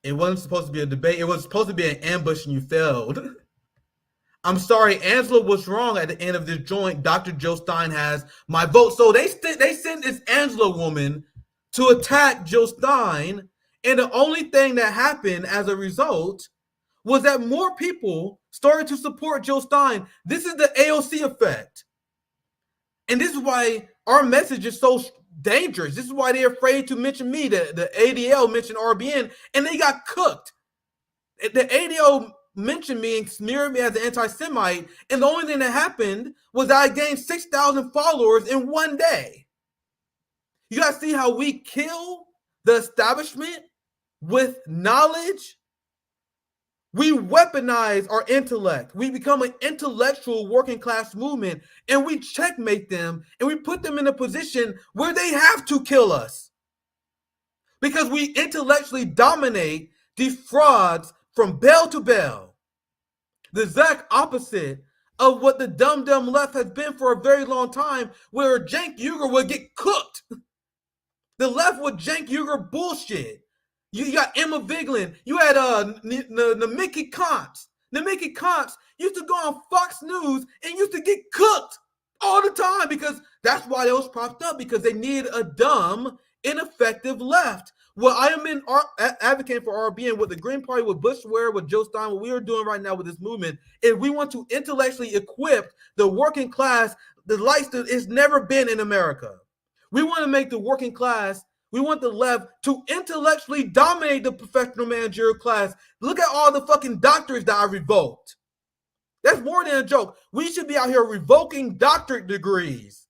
It wasn't supposed to be a debate. It was supposed to be an ambush, and you failed. I'm sorry, Angela was wrong at the end of this joint. Dr. Jill Stein has my vote. So they sent this Angela woman to attack Jill Stein, and the only thing that happened as a result was that more people started to support Jill Stein. This is the AOC effect. And this is why our message is so dangerous. This is why they're afraid to mention me. The ADL mentioned RBN, and they got cooked. The ADL mentioned me and smeared me as an anti-Semite, and the only thing that happened was that I gained 6,000 followers in one day. You guys see how we kill the establishment with knowledge? We weaponize our intellect. We become an intellectual working class movement, and we checkmate them, and we put them in a position where they have to kill us. Because we intellectually dominate these frauds from bell to bell. The exact opposite of what the dumb left has been for a very long time, where Cenk Uygur would get cooked. The left would Cenk Uygur bullshit. You got Emma Vigeland. You had Namiki Kantz. Namiki Kantz used to go on Fox News and used to get cooked all the time, because that's why those popped up, because they need a dumb, ineffective left. Well, I am advocating for RBN, what the Green Party, what Bush with Joe Stein, what we are doing right now with this movement, is we want to intellectually equip the working class, the lights that it's never been in America. We want to make the working class, we want the left to intellectually dominate the professional managerial class. Look at all the fucking doctorates that are revoked. That's more than a joke. We should be out here revoking doctorate degrees.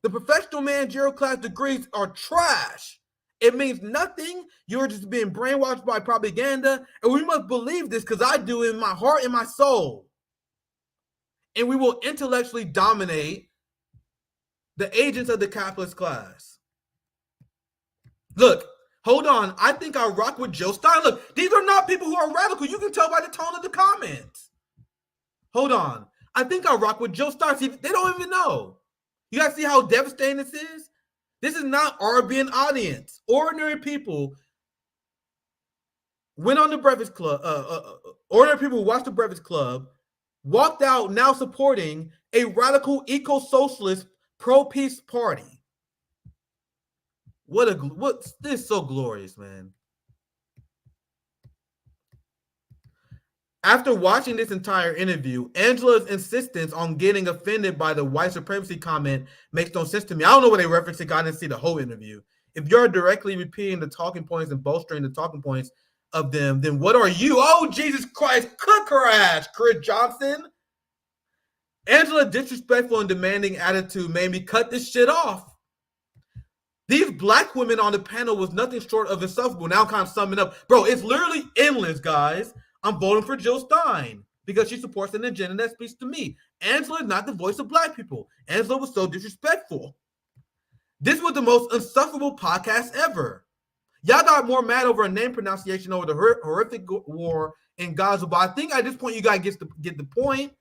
The professional managerial class degrees are trash. It means nothing. You're just being brainwashed by propaganda. And we must believe this, because I do in my heart and my soul. And we will intellectually dominate the agents of the capitalist class. Look, hold on. I think I rock with Jill Stein. Look, these are not people who are radical. You can tell by the tone of the comments. Hold on. I think I rock with Jill Stein. See, they don't even know. You guys see how devastating this is? This is not RBN audience. Ordinary people went on the Breakfast Club. Ordinary people who watched the Breakfast Club walked out now supporting a radical eco-socialist pro-peace party. This is so glorious, man. After watching this entire interview, Angela's insistence on getting offended by the white supremacy comment makes no sense to me. I don't know what they referenced. I didn't see the whole interview. If you're directly repeating the talking points and bolstering the talking points of them, then what are you? Oh, Jesus Christ, cook her ass, Chris Johnson. Angela's disrespectful and demanding attitude made me cut this shit off. These black women on the panel was nothing short of insufferable. Now I'm kind of summing up. Bro, it's literally endless, guys. I'm voting for Jill Stein because she supports an agenda that speaks to me. Angela is not the voice of black people. Angela was so disrespectful. This was the most insufferable podcast ever. Y'all got more mad over a name pronunciation over the horrific war in Gaza, but I think at this point you guys get the point.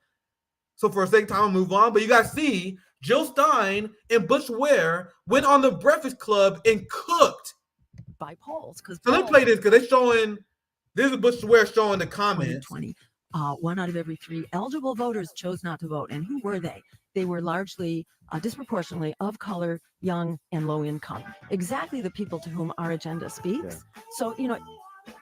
So for a second time, I'll move on. But you guys see, Jill Stein and Butch Ware went on the Breakfast Club and cooked. By polls. So let me play this because they're showing, this is Butch Ware showing the comments. 2020, 1 out of every 3 eligible voters chose not to vote. And who were they? They were largely, disproportionately of color, young, and low income. Exactly the people to whom our agenda speaks. Yeah. So, you know,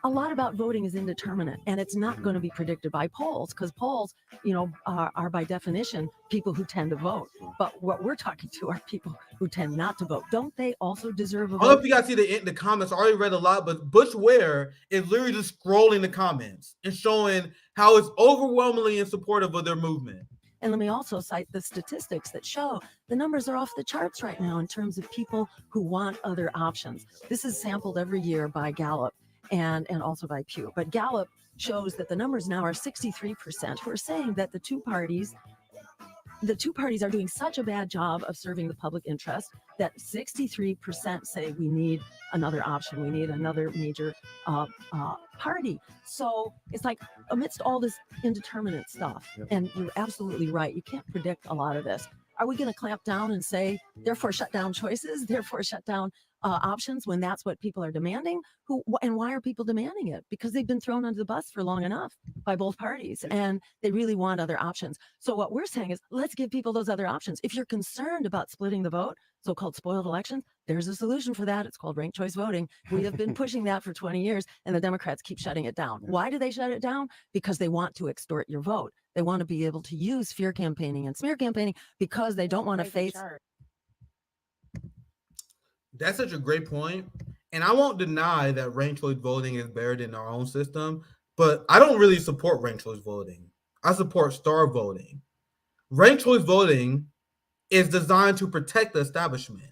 a lot about voting is indeterminate, and it's not going to be predicted by polls, because polls, you know, are by definition people who tend to vote. But what we're talking to are people who tend not to vote. Don't they also deserve a vote? I don't know if you guys see the comments. I already read a lot, but Butch Ware is literally just scrolling the comments and showing how it's overwhelmingly in support of their movement. And let me also cite the statistics that show the numbers are off the charts right now in terms of people who want other options. This is sampled every year by Gallup and also by Pew. But Gallup shows that the numbers now are 63% who are saying that the two parties are doing such a bad job of serving the public interest that 63% say we need another option. We need another major party. So it's like amidst all this indeterminate stuff, and you're absolutely right, you can't predict a lot of this. Are we going to clamp down and say, therefore shut down choices, therefore shut down options when that's what people are demanding? And why are people demanding it? Because they've been thrown under the bus for long enough by both parties, and they really want other options. So what we're saying is, let's give people those other options. If you're concerned about splitting the vote, so-called spoiled elections, there's a solution for that. It's called ranked choice voting. We have been pushing that for 20 years, and the Democrats keep shutting it down. Why do they shut it down? Because they want to extort your vote. They want to be able to use fear campaigning and smear campaigning because they don't want to face. That's such a great point. And I won't deny that ranked choice voting is buried in our own system, but I don't really support ranked choice voting. I support star voting. Ranked choice voting is designed to protect the establishment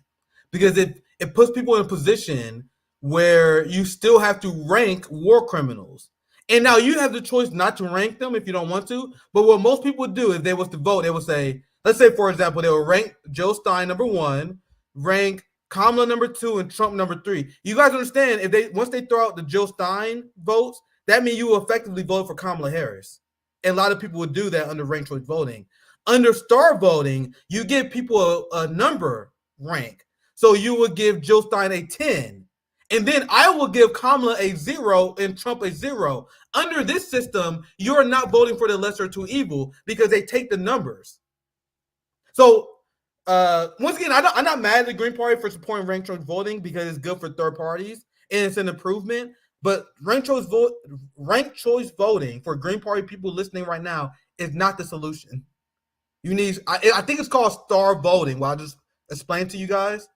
because it puts people in a position where you still have to rank war criminals. And now you have the choice not to rank them if you don't want to. But what most people would do if they was to vote, they would say, let's say, for example, they would rank Joe Stein number 1, rank Kamala number 2, and Trump number 3. You guys understand, once they throw out the Joe Stein votes, that means you will effectively vote for Kamala Harris. And a lot of people would do that under ranked choice voting. Under star voting, you give people a number rank. So you would give Jill Stein a 10. And then I will give Kamala a 0 and Trump a 0. Under this system, you're not voting for the lesser two evil because they take the numbers. So once again, I'm not mad at the Green Party for supporting ranked choice voting because it's good for third parties and it's an improvement. But ranked choice voting for Green Party people listening right now is not the solution. You need, I think it's called star voting. Well, I'll just explain to you guys.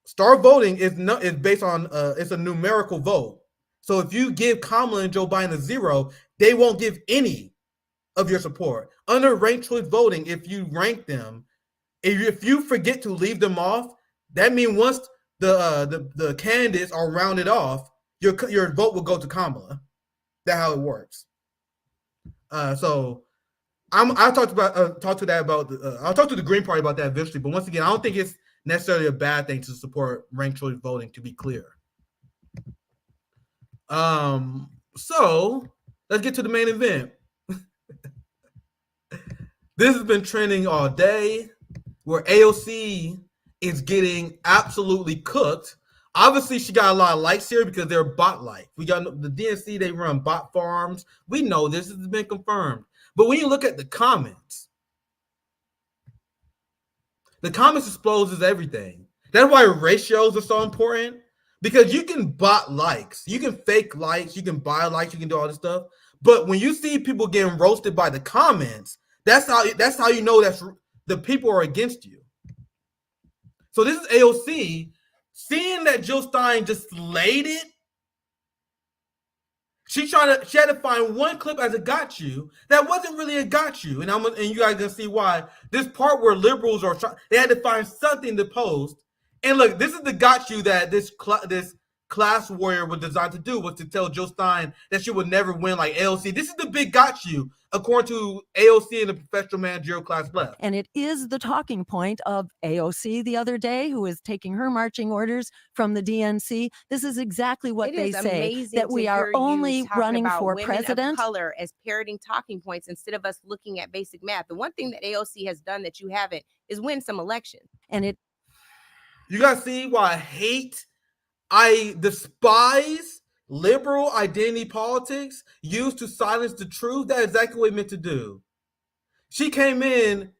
Star voting is based on it's a numerical vote. So if you give Kamala and Joe Biden a 0, they won't give any of your support. Under ranked choice voting, if you rank them, if you forget to leave them off, that means once the candidates are rounded off, your vote will go to Kamala. That's how it works. So I'll talk to the Green Party about that eventually. But once again, I don't think it's necessarily a bad thing to support ranked choice voting, to be clear. So let's get to the main event. This has been trending all day, where AOC is getting absolutely cooked. Obviously, she got a lot of likes here because they're bot-like. We got the DNC, they run bot farms. We know this has been confirmed. But when you look at the comments exposes everything. That's why ratios are so important, because you can bot likes, you can fake likes, you can buy likes, you can do all this stuff. But when you see people getting roasted by the comments, that's how you know the people are against you. So this is AOC seeing that Jill Stein just laid it, she had to find one clip as a got you that wasn't really a got you, and you guys gonna see why. This part where liberals are they had to find something to post, and look, this is the got you that this class warrior was designed to do, was to tell Jill Stein that she would never win like AOC. This is the big got you, according to AOC and the professional managerial class left. And it is the talking point of AOC the other day, who is taking her marching orders from the DNC. This is exactly what they say, that we are only running for president. Of color as parroting talking points instead of us looking at basic math. The one thing that AOC has done that you haven't is win some elections. And you guys see why I despise liberal identity politics used to silence the truth. That's exactly what it meant to do. She came in,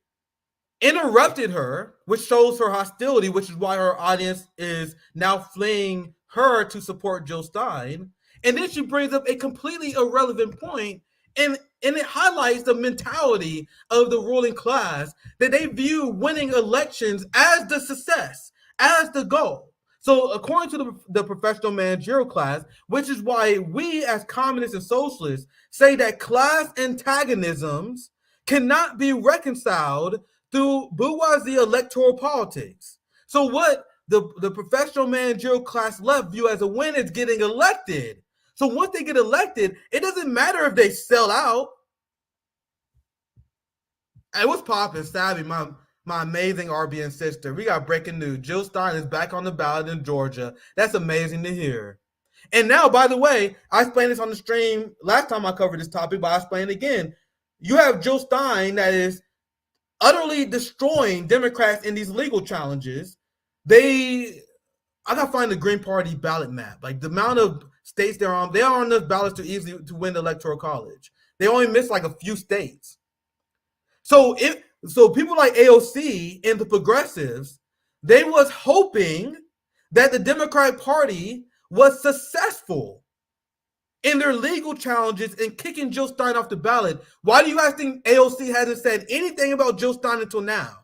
interrupted her, which shows her hostility, which is why her audience is now fleeing her to support Jill Stein. And then she brings up a completely irrelevant point, and it highlights the mentality of the ruling class, that they view winning elections as the success, as the goal. So according to the professional managerial class, which is why we as communists and socialists say that class antagonisms cannot be reconciled through bourgeoisie electoral politics. So what the professional managerial class left view as a win is getting elected. So once they get elected, it doesn't matter if they sell out. Hey, what's poppin', Savvy, my amazing RBN sister? We got breaking news. Jill Stein is back on the ballot in Georgia. That's amazing to hear. And now, by the way, I explained this on the stream last time I covered this topic, but I explained it again. You have Jill Stein that is utterly destroying Democrats in these legal challenges. I gotta find the Green Party ballot map. Like the amount of states they're on enough ballots to win the Electoral College. They only missed like a few states. So people like AOC and the progressives, they was hoping that the Democratic Party was successful in their legal challenges and kicking Jill Stein off the ballot. Why do you guys think AOC hasn't said anything about Jill Stein until now?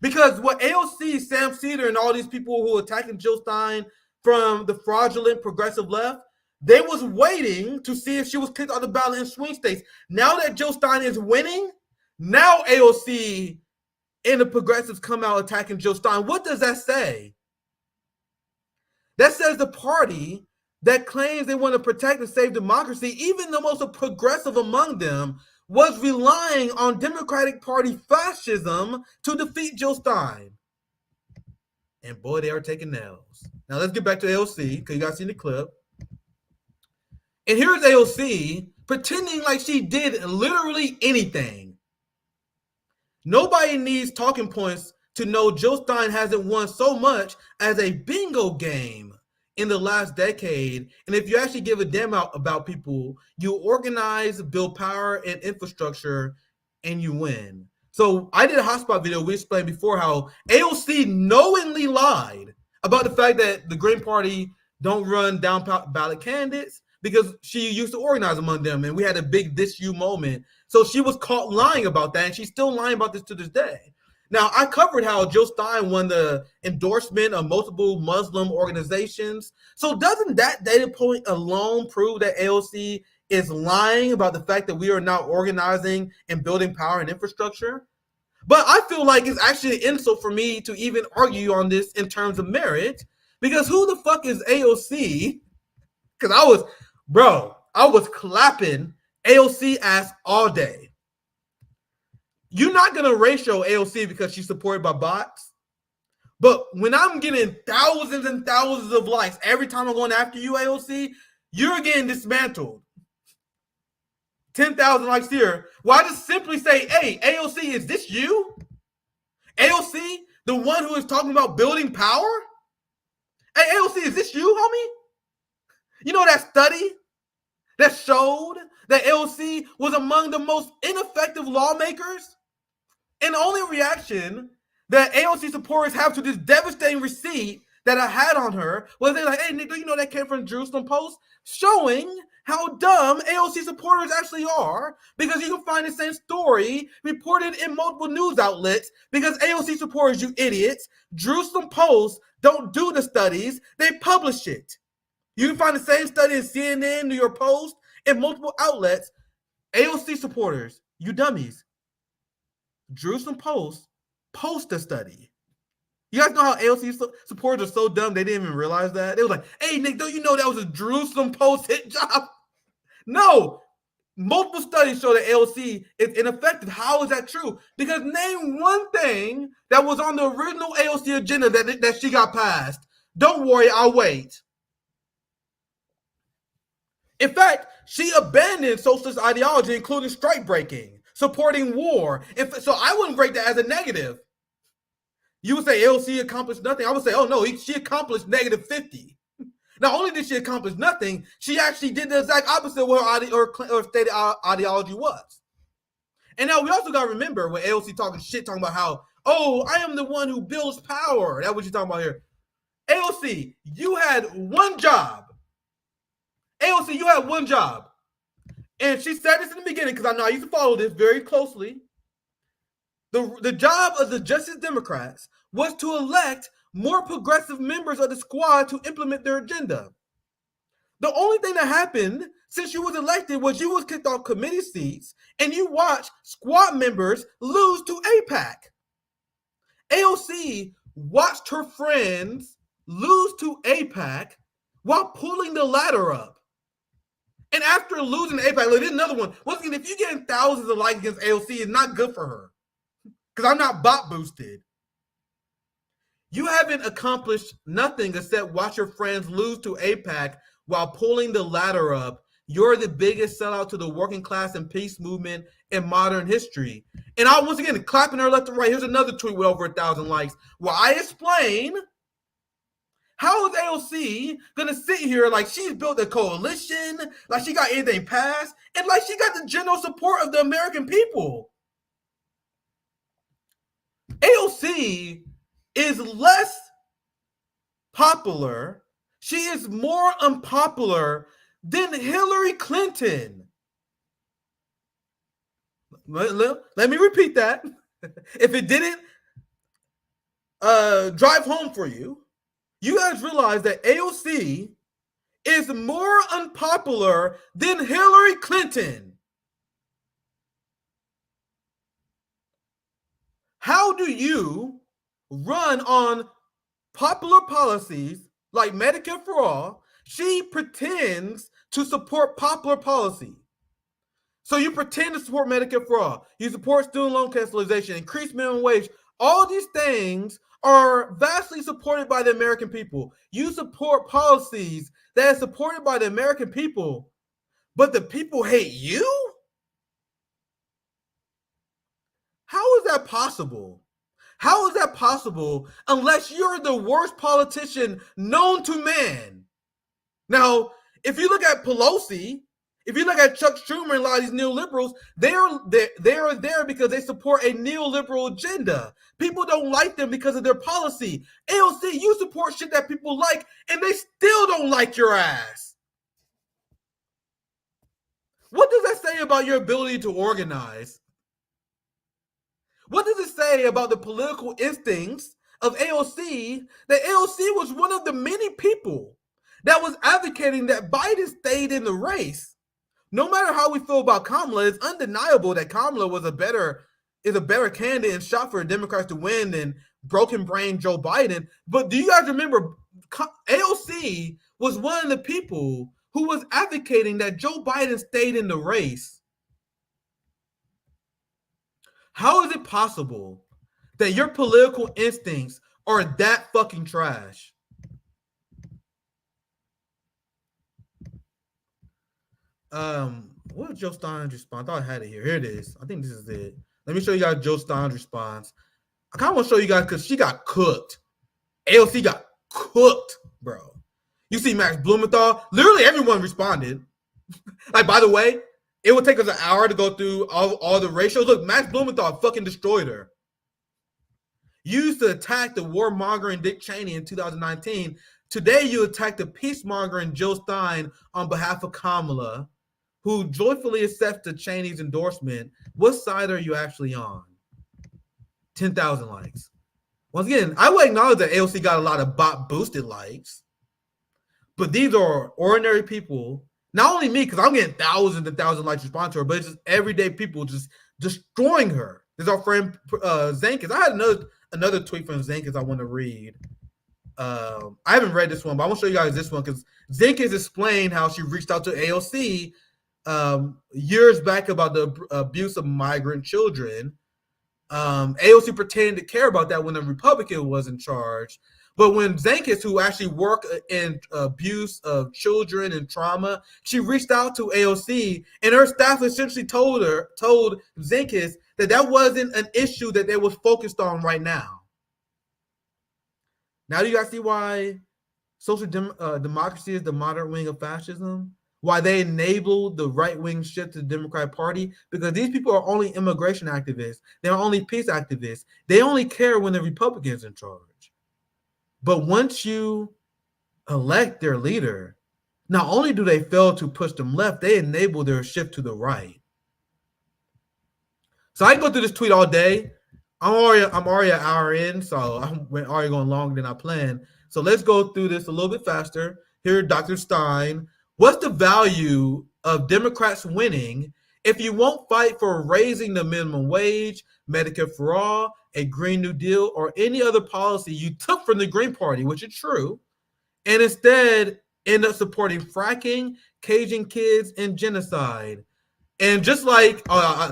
Because what AOC, Sam Cedar, and all these people who are attacking Jill Stein from the fraudulent progressive left, they was waiting to see if she was kicked off the ballot in swing states. Now that Jill Stein is winning, now AOC and the progressives come out attacking Jill Stein. What does that say? That says the party that claims they want to protect and save democracy, even the most progressive among them, was relying on Democratic Party fascism to defeat Jill Stein. And boy, they are taking nails. Now let's get back to AOC, because you guys seen the clip. And here's AOC pretending like she did literally anything. Nobody needs talking points to know Jill Stein hasn't won so much as a bingo game in the last decade. And if you actually give a damn about people, you organize, build power and infrastructure, and you win. So I did a hotspot video. We explained before how AOC knowingly lied about the fact that the Green Party don't run down ballot candidates because she used to organize among them. And we had a big "this you" moment. So she was caught lying about that. And she's still lying about this to this day. Now, I covered how Jill Stein won the endorsement of multiple Muslim organizations. So doesn't that data point alone prove that AOC is lying about the fact that we are now organizing and building power and infrastructure? But I feel like it's actually an insult for me to even argue on this in terms of merit, because who the fuck is AOC? Because I was clapping AOC ass all day. You're not going to ratio AOC because she's supported by bots. But when I'm getting thousands and thousands of likes every time I'm going after you, AOC, you're getting dismantled. 10,000 likes here. Well, I just simply say, hey, AOC, is this you? AOC, the one who is talking about building power? Hey, AOC, is this you, homie? You know that study that showed that AOC was among the most ineffective lawmakers? And the only reaction that AOC supporters have to this devastating receipt that I had on her was they're like, hey, Nick, do you know that came from Jerusalem Post? Showing how dumb AOC supporters actually are, because you can find the same story reported in multiple news outlets, because AOC supporters, you idiots, Jerusalem Post don't do the studies, they publish it. You can find the same study in CNN, New York Post, and multiple outlets. AOC supporters, you dummies. Jerusalem Post post a study. You guys know how AOC supporters are so dumb they didn't even realize that? They was like, hey, Nick, don't you know that was a Jerusalem Post hit job? No. Multiple studies show that AOC is ineffective. How is that true? Because name one thing that was on the original AOC agenda that she got passed. Don't worry, I'll wait. In fact, she abandoned socialist ideology, including strike breaking, supporting war. So I wouldn't rate that as a negative. You would say AOC accomplished nothing. I would say, oh no, she accomplished negative 50. Not only did she accomplish nothing, she actually did the exact opposite of what her stated ideology was. And now we also got to remember when AOC talking about how, oh, I am the one who builds power. That's what she's talking about here. AOC, you had one job. AOC, you had one job. And she said this in the beginning because I know I used to follow this very closely. The job of the Justice Democrats was to elect more progressive members of the squad to implement their agenda. The only thing that happened since you was elected was you was kicked off committee seats and you watched squad members lose to AIPAC. AOC watched her friends lose to AIPAC while pulling the ladder up. And after losing to AIPAC, look, there's another one. Once again, if you're getting thousands of likes against AOC, it's not good for her. Because I'm not bot boosted. You haven't accomplished nothing except watch your friends lose to AIPAC while pulling the ladder up. You're the biggest sellout to the working class and peace movement in modern history. And I once again clapping her left and right. Here's another tweet with over 1,000 likes. Well, I explain how is AOC gonna sit here like she's built a coalition, like she got anything passed, and like she got the general support of the American people. AOC is less popular. She is more unpopular than Hillary Clinton. Let me repeat that. If it didn't drive home for you, you guys realize that AOC is more unpopular than Hillary Clinton. How do you run on popular policies like Medicare for All? She pretends to support popular policy. So you pretend to support Medicare for All. You support student loan cancellation, increased minimum wage. All these things are vastly supported by the American people. You support policies that are supported by the American people, but the people hate you? How is that possible? How is that possible unless you're the worst politician known to man? Now, if you look at Pelosi, if you look at Chuck Schumer and a lot of these neoliberals, they are there because they support a neoliberal agenda. People don't like them because of their policy. AOC, you support shit that people like, and they still don't like your ass. What does that say about your ability to organize? What does it say about the political instincts of AOC that AOC was one of the many people that was advocating that Biden stayed in the race? No matter how we feel about Kamala, it's undeniable that Kamala is a better candidate and shot for Democrats to win than broken brain Joe Biden. But do you guys remember AOC was one of the people who was advocating that Joe Biden stayed in the race? How is it possible that your political instincts are that fucking trash? What is Joe Stein's response? I thought I had it here. Here it is. I think this is it. Let me show you guys Joe Stein's response. I kind of want to show you guys because she got cooked. AOC got cooked, bro. You see Max Blumenthal. Literally everyone responded. Like, by the way, it would take us an hour to go through all the ratios. Look, Max Blumenthal fucking destroyed her. You used to attack the warmongering Dick Cheney in 2019. Today, you attack the peacemongering Jill Stein on behalf of Kamala, who joyfully accepts the Cheney's endorsement. What side are you actually on? 10,000 likes. Once again, I will acknowledge that AOC got a lot of bot boosted likes, but these are ordinary people. Not only me, because I'm getting thousands and thousands of likes respond to her, but it's just everyday people just destroying her. There's our friend Zankis. I had another tweet from Zankis I want to read. I haven't read this one, but I want to show you guys this one because Zankis explained how she reached out to AOC years back about the abuse of migrant children. AOC pretended to care about that when the Republican was in charge. But when Zankis, who actually worked in abuse of children and trauma, she reached out to AOC, and her staff essentially told Zankis that wasn't an issue that they was focused on right now. Now do you guys see why social democracy is the moderate wing of fascism? Why they enable the right-wing shift to the Democratic Party? Because these people are only immigration activists. They're only peace activists. They only care when the Republicans are in charge. But once you elect their leader, not only do they fail to push them left, they enable their shift to the right. So I can go through this tweet all day. I'm already an hour in, so I'm already going longer than I planned. So let's go through this a little bit faster. Here, Dr. Stein. What's the value of Democrats winning if you won't fight for raising the minimum wage, Medicare for all, a Green New Deal, or any other policy you took from the Green Party, which is true, and instead end up supporting fracking, caging kids, and genocide? And just like,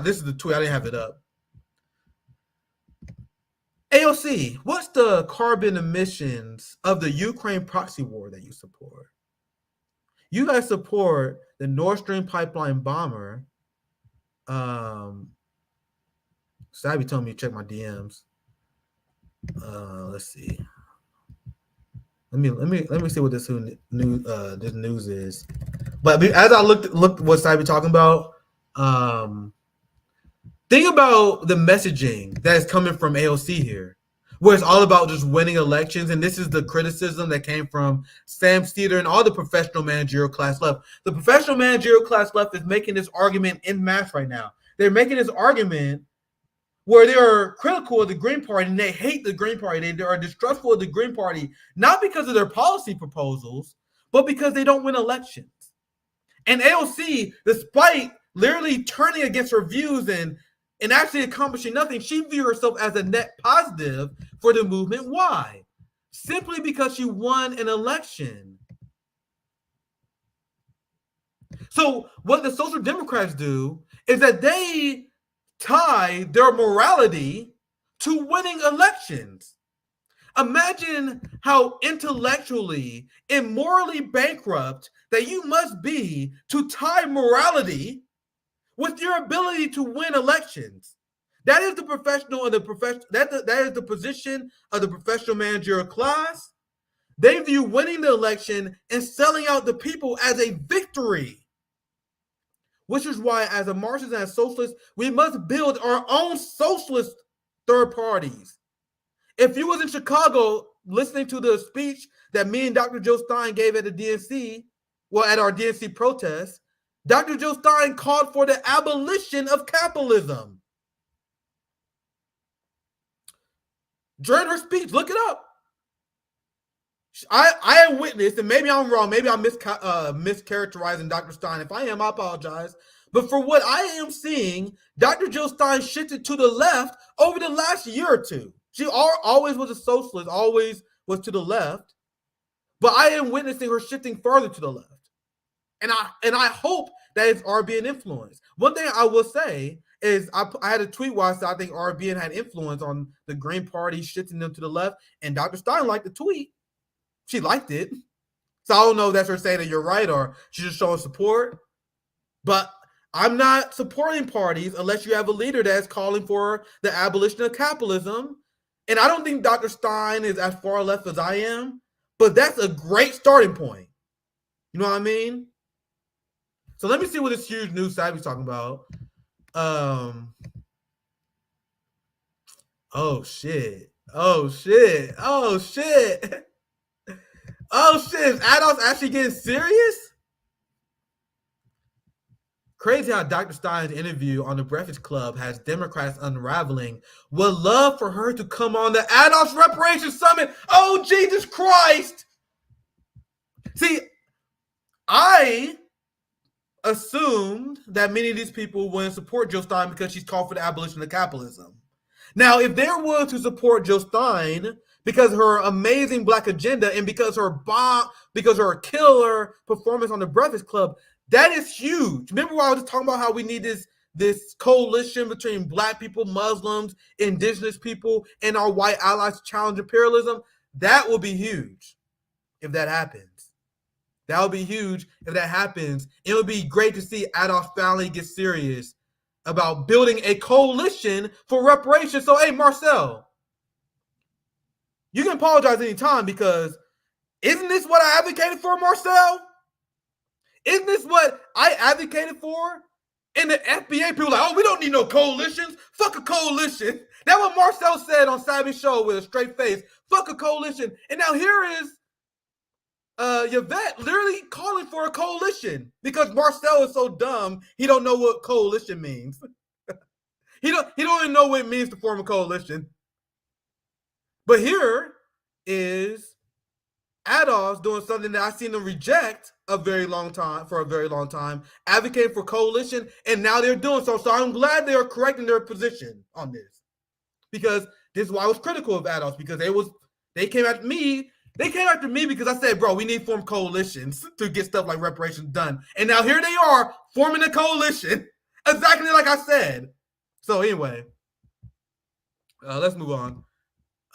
this is the tweet, I didn't have it up. AOC, what's the carbon emissions of the Ukraine proxy war that you support? You guys support the Nord Stream pipeline bomber. Sabby told me to check my DMs. Let's see. Let me see what this news is. But as I looked what Sabby talking about, think about the messaging that is coming from AOC here, where it's all about just winning elections. And this is the criticism that came from Sam Cedar and all the professional managerial class left. The professional managerial class left is making this argument en masse right now. They're making this argument where they are critical of the Green Party and they hate the Green Party. They are distrustful of the Green Party, not because of their policy proposals, but because they don't win elections. And AOC, despite literally turning against her views and actually accomplishing nothing, she views herself as a net positive for the movement. Why? Simply because she won an election. So what the Social Democrats do is that they tie their morality to winning elections. Imagine how intellectually and morally bankrupt that you must be to tie morality with your ability to win elections. That is the professional of the profession. That is the position of the professional managerial class. They view winning the election and selling out the people as a victory. Which is why, as a Marxist and a socialist, we must build our own socialist third parties. If you was in Chicago listening to the speech that me and Dr. Joe Stein gave at the DNC, at our DNC protest, Dr. Joe Stein called for the abolition of capitalism. During her speech, look it up. I have witnessed, and maybe I'm wrong, maybe I'm mischaracterizing Dr. Stein. If I am, I apologize. But for what I am seeing, Dr. Jill Stein shifted to the left over the last year or two. She always was a socialist, always was to the left. But I am witnessing her shifting further to the left. And I hope that it's RBN influence. One thing I will say is I had a tweet where I said I think RBN had influence on the Green Party shifting them to the left. And Dr. Stein liked the tweet. She liked it. So I don't know if that's her saying that you're right or she's just showing support. But I'm not supporting parties unless you have a leader that's calling for the abolition of capitalism. And I don't think Dr. Stein is as far left as I am, but that's a great starting point. You know what I mean? So let me see what this huge news site we're talking about. Oh shit. Oh shit. Oh shit. Oh shit. Is adults actually getting serious? Crazy how Dr. Stein's interview on the Breakfast Club has Democrats unraveling. Would love for her to come on the ADOS Reparations Summit. Oh, Jesus Christ. See, I assumed that many of these people wouldn't support Jill Stein because she's called for the abolition of capitalism. Now, if they're willing to support Jill Stein because her amazing Black agenda and because her killer performance on the Breakfast Club, that is huge. Remember when I was just talking about how we need this coalition between Black people, Muslims, indigenous people, and our white allies to challenge imperialism? That will be huge if that happens. That would be huge if that happens. It would be great to see ADOS finally get serious about building a coalition for reparations. So, hey, Marcel, you can apologize anytime because isn't this what I advocated for, Marcel? Isn't this what I advocated for? And the FBA people like, oh, we don't need no coalitions. Fuck a coalition. That's what Marcel said on Savvy's show with a straight face. Fuck a coalition. And now here is Yvette literally calling for a coalition because Marcel is so dumb he don't know what coalition means. he don't even know what it means to form a coalition. But here is ADOS doing something that I've seen them reject for a very long time, advocating for coalition, and now they're doing so. So I'm glad they are correcting their position on this, because this is why I was critical of ADOS, because they came after me. They came after me because I said, bro, we need to form coalitions to get stuff like reparations done. And now here they are forming a coalition, exactly like I said. So anyway, let's move on.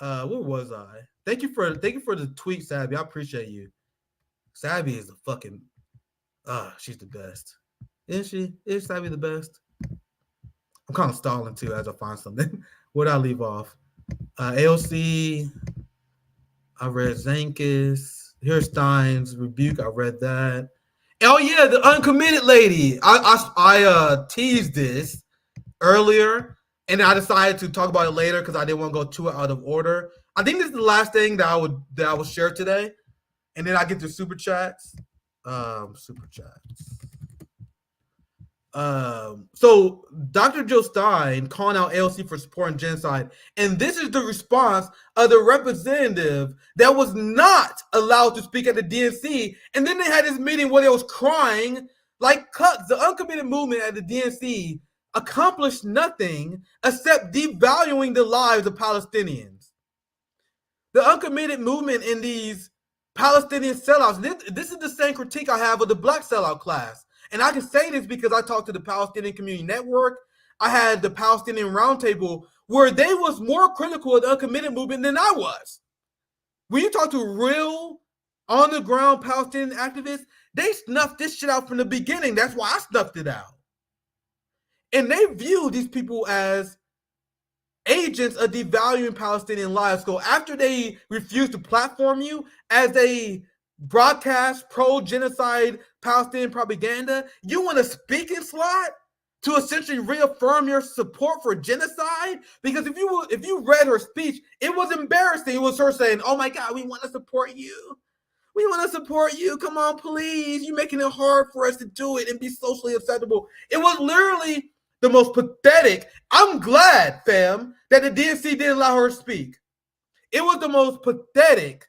Where was I? Thank you for the tweet, Sabby. I appreciate you. Sabby is the fucking she's the best. Isn't she? Is Sabby the best? I'm kind of stalling too as I find something. Where'd I leave off? AOC. I read Zankis. Here's Stein's rebuke. I read that. Oh yeah, the uncommitted lady. I teased this earlier, and I decided to talk about it later because I didn't want to go too out of order. I think this is the last thing that I will share today, and then I get to super chats. So Dr. Jill Stein calling out AOC for supporting genocide, and this is the response of the representative that was not allowed to speak at the DNC, and then they had this meeting where they was crying like cucks. The uncommitted movement at the DNC accomplished nothing except devaluing the lives of Palestinians. The uncommitted movement in these Palestinian sellouts, this is the same critique I have of the Black sellout class. And I can say this because I talked to the Palestinian Community Network. I had the Palestinian Roundtable where they was more critical of the uncommitted movement than I was. When you talk to real on-the-ground Palestinian activists, they snuffed this shit out from the beginning. That's why I snuffed it out. And they view these people as agents of devaluing Palestinian lives. So after they refuse to platform you as a broadcast pro-genocide Palestinian propaganda, you want a speaking slot to essentially reaffirm your support for genocide? Because if you read her speech, it was embarrassing. It was her saying, oh my God, we want to support you. We want to support you. Come on, please. You're making it hard for us to do it and be socially acceptable. It was literally the most pathetic. I'm glad, fam, that the DNC didn't allow her to speak. It was the most pathetic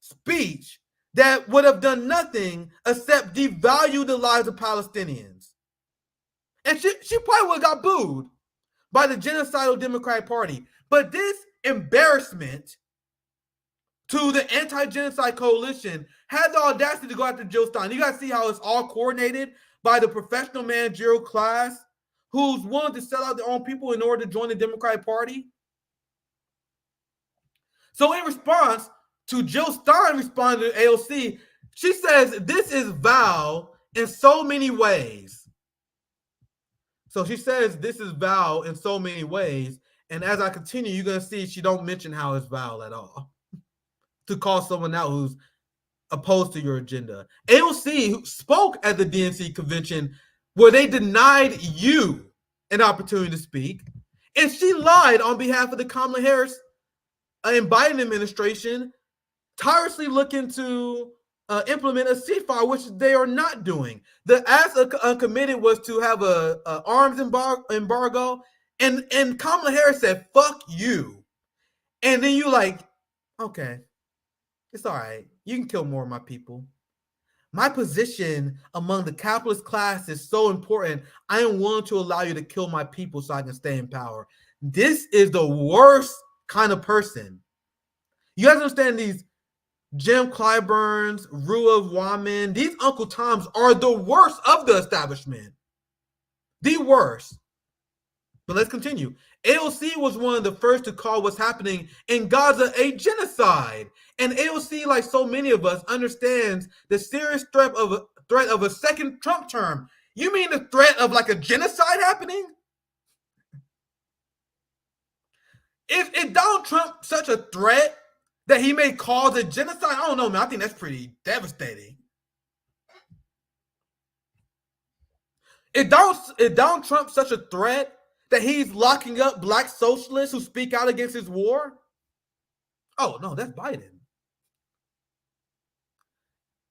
speech that would have done nothing except devalue the lives of Palestinians. And she probably would have got booed by the genocidal Democratic Party. But this embarrassment to the anti-genocide coalition had the audacity to go after Jill Stein. You guys see how it's all coordinated by the professional managerial class who's willing to sell out their own people in order to join the Democratic Party? So in response to Jill Stein responding to AOC, she says, this is Val in so many ways. So she says this is Val in so many ways. And as I continue, you're going to see she don't mention how it's Val at all. To call someone out who's opposed to your agenda. AOC spoke at the DNC convention where they denied you an opportunity to speak. And she lied on behalf of the Kamala Harris and Biden administration, tirelessly looking to implement a ceasefire, which they are not doing. The ask uncommitted was to have a arms embargo, and Kamala Harris said, "Fuck you," and then you like, okay, it's all right. You can kill more of my people. My position among the capitalist class is so important. I am willing to allow you to kill my people so I can stay in power. This is the worst kind of person. You guys understand these Jim Clyburns, Ruah Waman, these Uncle Toms are the worst of the establishment. The worst. But let's continue. AOC was one of the first to call what's happening in Gaza a genocide. And AOC, like so many of us, understands the serious threat of a second Trump term. You mean the threat of like a genocide happening? Is Donald Trump such a threat that he may cause a genocide? I don't know, man. I think that's pretty devastating. Is Donald Trump such a threat that he's locking up black socialists who speak out against his war? Oh, no, that's Biden.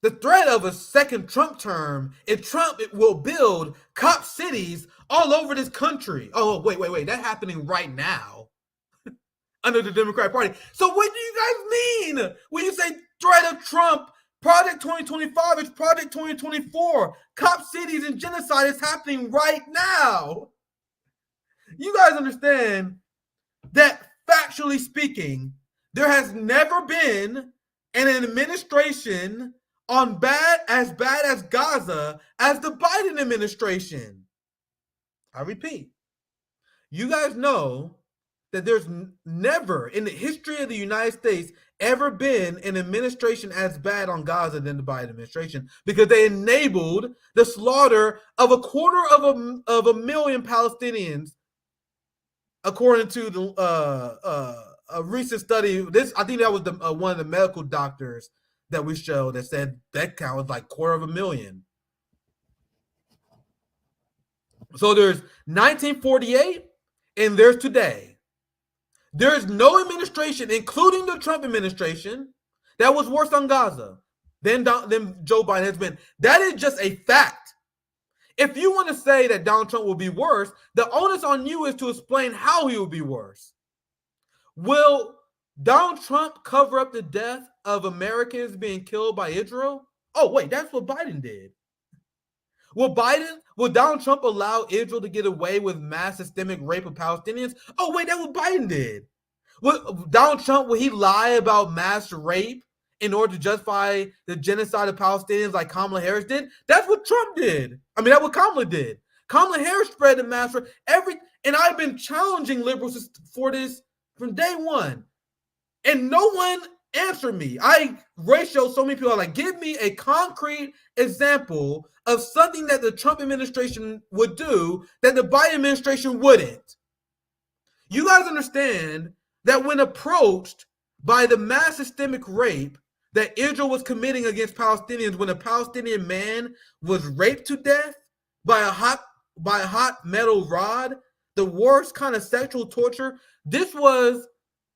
The threat of a second Trump term, if Trump will build cop cities all over this country. Oh, wait. That's happening right now under the Democratic Party. So what do you guys mean when you say threat of Trump? Project 2025 is Project 2024. Cop cities and genocide is happening right now. You guys understand that factually speaking, there has never been an administration on as bad as Gaza as the Biden administration. I repeat, you guys know that there's never in the history of the United States ever been an administration as bad on Gaza than the Biden administration, because they enabled the slaughter of 250,000 Palestinians, according to a recent study. I think that was one of the medical doctors that we showed that said that count was like 250,000. So there's 1948 and there's today. There's no administration, including the Trump administration, that was worse on Gaza than Joe Biden has been. That is just a fact. If you want to say that Donald Trump will be worse, the onus on you is to explain how he will be worse. Will Donald Trump cover up the death of Americans being killed by Israel? Oh, wait, that's what Biden did. Will Donald Trump allow Israel to get away with mass systemic rape of Palestinians? Oh, wait, that's what Biden did. Will Donald Trump, will he lie about mass rape in order to justify the genocide of Palestinians like Kamala Harris did? That's what Trump did. I mean, that's what Kamala did. Kamala Harris spread the mass rape. And I've been challenging liberals for this from day one. And no one answered me. I ratioed so many people. Like, give me a concrete example of something that the Trump administration would do that the Biden administration wouldn't. You guys understand that when approached by the mass systemic rape that Israel was committing against Palestinians, when a Palestinian man was raped to death by a hot metal rod, the worst kind of sexual torture, this was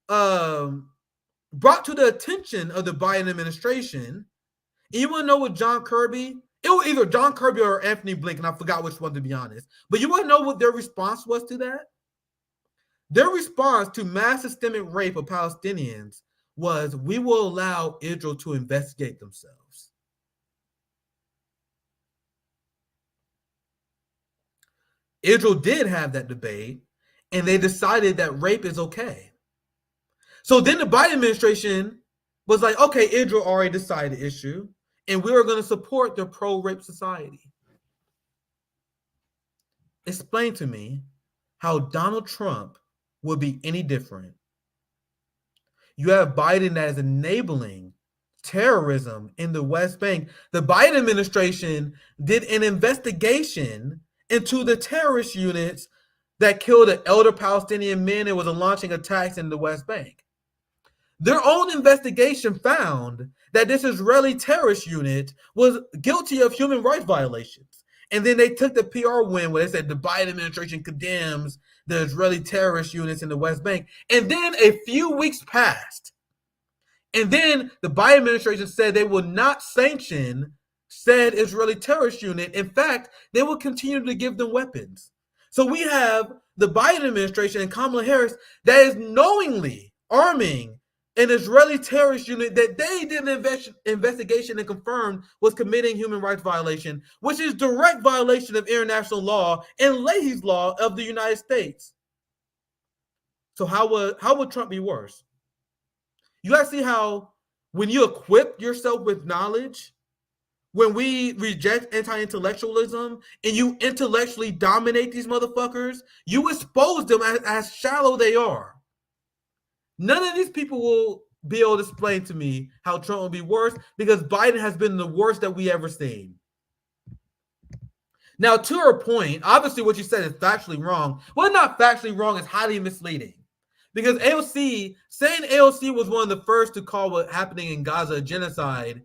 brought to the attention of the Biden administration. And you want to know what John Kirby? It was either John Kirby or Anthony Blinken. I forgot which one, to be honest. But you want to know what their response was to that? Their response to mass systemic rape of Palestinians was, we will allow Israel to investigate themselves. Israel did have that debate, and they decided that rape is okay. So then the Biden administration was like, okay, Israel already decided the issue, and we are going to support their pro-rape society. Explain to me how Donald Trump would be any different. You have Biden that is enabling terrorism in the West Bank. The Biden administration did an investigation into the terrorist units that killed the elder Palestinian men and was launching attacks in the West Bank. Their own investigation found that this Israeli terrorist unit was guilty of human rights violations. And then they took the PR win where they said the Biden administration condemns the Israeli terrorist units in the West Bank. And then a few weeks passed, And then the Biden administration said they will not sanction said Israeli terrorist unit. In fact, they will continue to give them weapons. So we have the Biden administration and Kamala Harris that is knowingly arming an Israeli terrorist unit that they did an investigation and confirmed was committing human rights violation, which is direct violation of international law and Leahy's law of the United States. So how would Trump be worse? You guys see how when you equip yourself with knowledge, when we reject anti-intellectualism and you intellectually dominate these motherfuckers, you expose them as shallow they are. None of these people will be able to explain to me how Trump will be worse because Biden has been the worst that we ever seen. Now, to her point, obviously what you said is factually wrong. Well, not factually wrong, it's highly misleading. Because AOC, saying AOC was one of the first to call what happening in Gaza a genocide